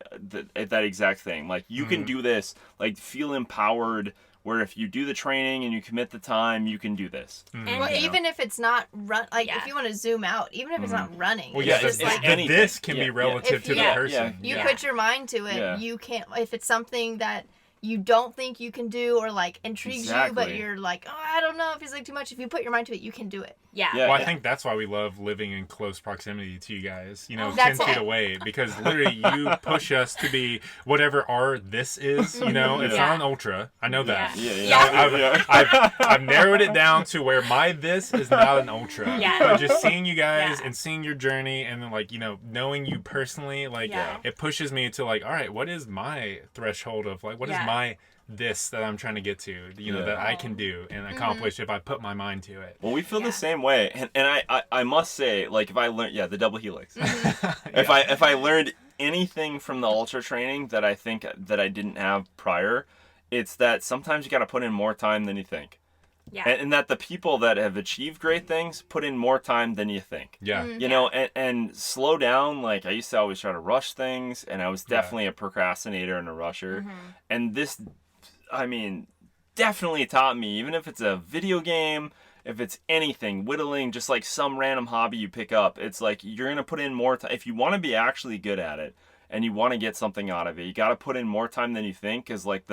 that exact thing. Like you can do this, like feel empowered, where if you do the training and you commit the time, you can do this. And Well, you know, even if it's not like Yeah. if you want to zoom out, even if it's not running, Well, it's yeah, just it's like anything. this can Yeah, be yeah. relative If to you- the person. you Yeah. put your mind to it. Yeah. You can't, if it's something that you don't think you can do or like intrigues you, but Exactly. you're like, oh, I don't know if it's like too much. If you put your mind to it, you can do it. yeah. Yeah. Well, I think that's why we love living in close proximity to you guys, you know, 10 That's feet it. away, because literally you push us to be whatever our this is, you know, it's Yeah. not an ultra. I know that. Yeah, Yeah. I've narrowed it down to where my this is not an ultra. Yeah. But just seeing you guys Yeah. and seeing your journey and then, like, you know, knowing you personally, like, Yeah. it pushes me to, like, all right, what is my threshold of, like, what is Yeah. my this that I'm trying to get to, you know, Yeah. that I can do and accomplish if I put my mind to it. Well, we feel Yeah. the same way, and I must say, like, if I learned, the double helix. Mm-hmm. If I learned anything from the ultra training that I think that I didn't have prior, it's that sometimes you got to put in more time than you think, Yeah. and that the people that have achieved great things put in more time than you think. Yeah. You know, and slow down. Like, I used to always try to rush things, and I was definitely a procrastinator and a rusher. And this, I mean, definitely taught me, even if it's a video game, if it's anything, whittling, just like some random hobby you pick up, it's like you're going to put in more time. If you want to be actually good at it and you want to get something out of it, you got to put in more time than you think, because like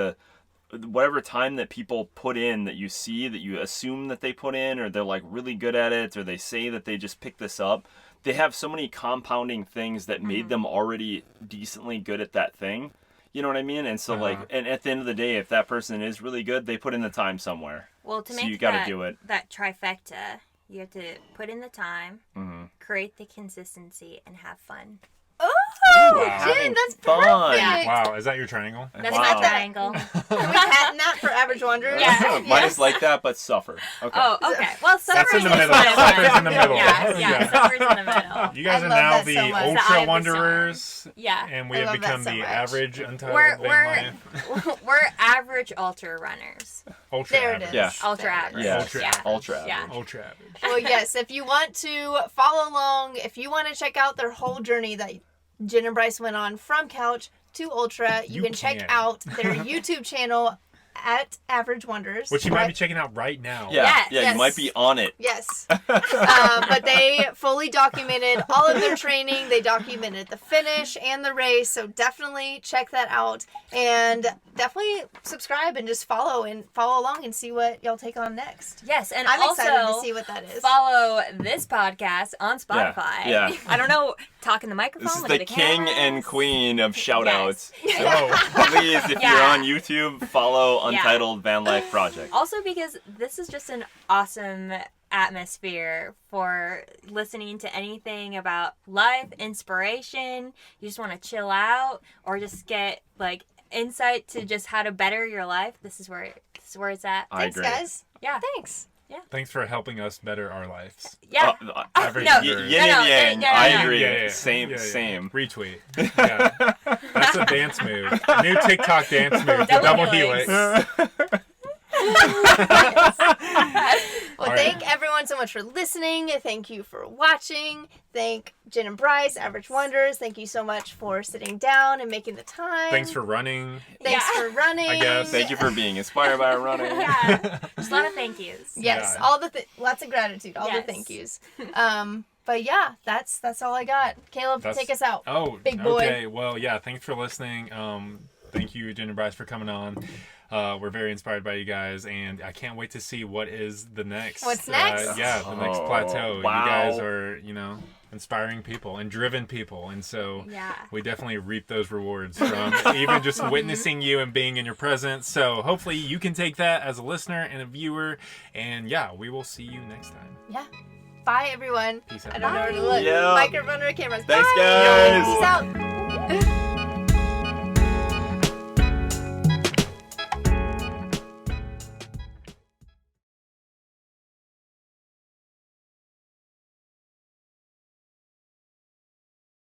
whatever time that people put in, that you see, that you assume that they put in, or they're like really good at it, or they say that they just picked this up, they have so many compounding things that made them already decently good at that thing. You know what I mean? And so like, and at the end of the day, if that person is really good, they put in the time somewhere. Well, to So make you gotta that, do it. that trifecta, you have to put in the time, Mm-hmm. create the consistency, and have fun. Oh, Wow. Jen, that's Fun. perfect. Yeah. Wow, is that your triangle? That's Wow. my triangle. Can we patent that for Average Wanderers? Yeah. Mine is like that, but suffer. Okay. Oh, okay. Well, That's suffer's in the middle. fun. Suffer's in the middle. Yeah, Yeah. suffer's in the middle. You guys I are love now that the so much. The eye ultra of the wanderers, Yeah. and we I have love that become so the much. average untitled We're van life. we're average ultra runners. Ultra There it average. is. Yeah. Ultra There it average. is. Yeah. Ultra Yeah. Ultra Yeah. average. Ultra average. Well, yes, if you want to follow along, if you want to check out their whole journey that Jen and Bryce went on from couch to ultra, you can check can. out their YouTube channel at Average Wonders. Which you might right? be checking out right now. Yeah, Yes. yeah, Yes. you might be on it. Yes. But they fully documented all of their training. They documented the finish and the race. So definitely check that out. And definitely subscribe and just follow along and see what y'all take on next. Yes, and I'm also excited to see what that is. follow this podcast on Spotify. Yeah. I don't know, talk in the microphone. This is look the at the king cameras. and queen of shout outs. Oh, Please, if you're Yeah. on YouTube, follow Yeah. Untitled Van Life Project. Also, because this is just an awesome atmosphere for listening to anything about life, inspiration. You just want to chill out or just get like insight to just how to better your life. This is where it's at. I Thanks, agree. guys. Yeah. Thanks. thanks for helping us better our lives. Yeah. Average no, Wanderers. Yin and no, yang. no, I no. agree. Same. Retweet. Yeah. That's a dance move. New TikTok dance move. The Double double helix. helix. Well, All thank right. everyone so much for listening. Thank you for watching. Thank Jen and Bryce, Average Wonders. Thank you so much for sitting down and making the time. Thanks for running. Thanks Yeah. for running. I guess. Thank you for being inspired by our running. Yeah. Just a lot of thank yous. Yes, Yeah. all the lots of gratitude, all the Yes. thank yous. But yeah, that's all I got. Caleb, That's- take us out. Oh, Big boy. okay. Well, yeah. Thanks for listening. Thank you, Jen and Bryce, for coming on. We're very inspired by you guys, and I can't wait to see what is the next. What's next? Yeah, the next Oh, plateau. wow. You guys are, inspiring people and driven people, and so Yeah. we definitely reap those rewards from even just witnessing you and being in your presence. So hopefully you can take that as a listener and a viewer, and yeah, we will see you next time. Yeah. Bye, everyone. Peace out. I don't know where to look. Yeah. Microphone or cameras. Thanks, Bye. guys. Peace out.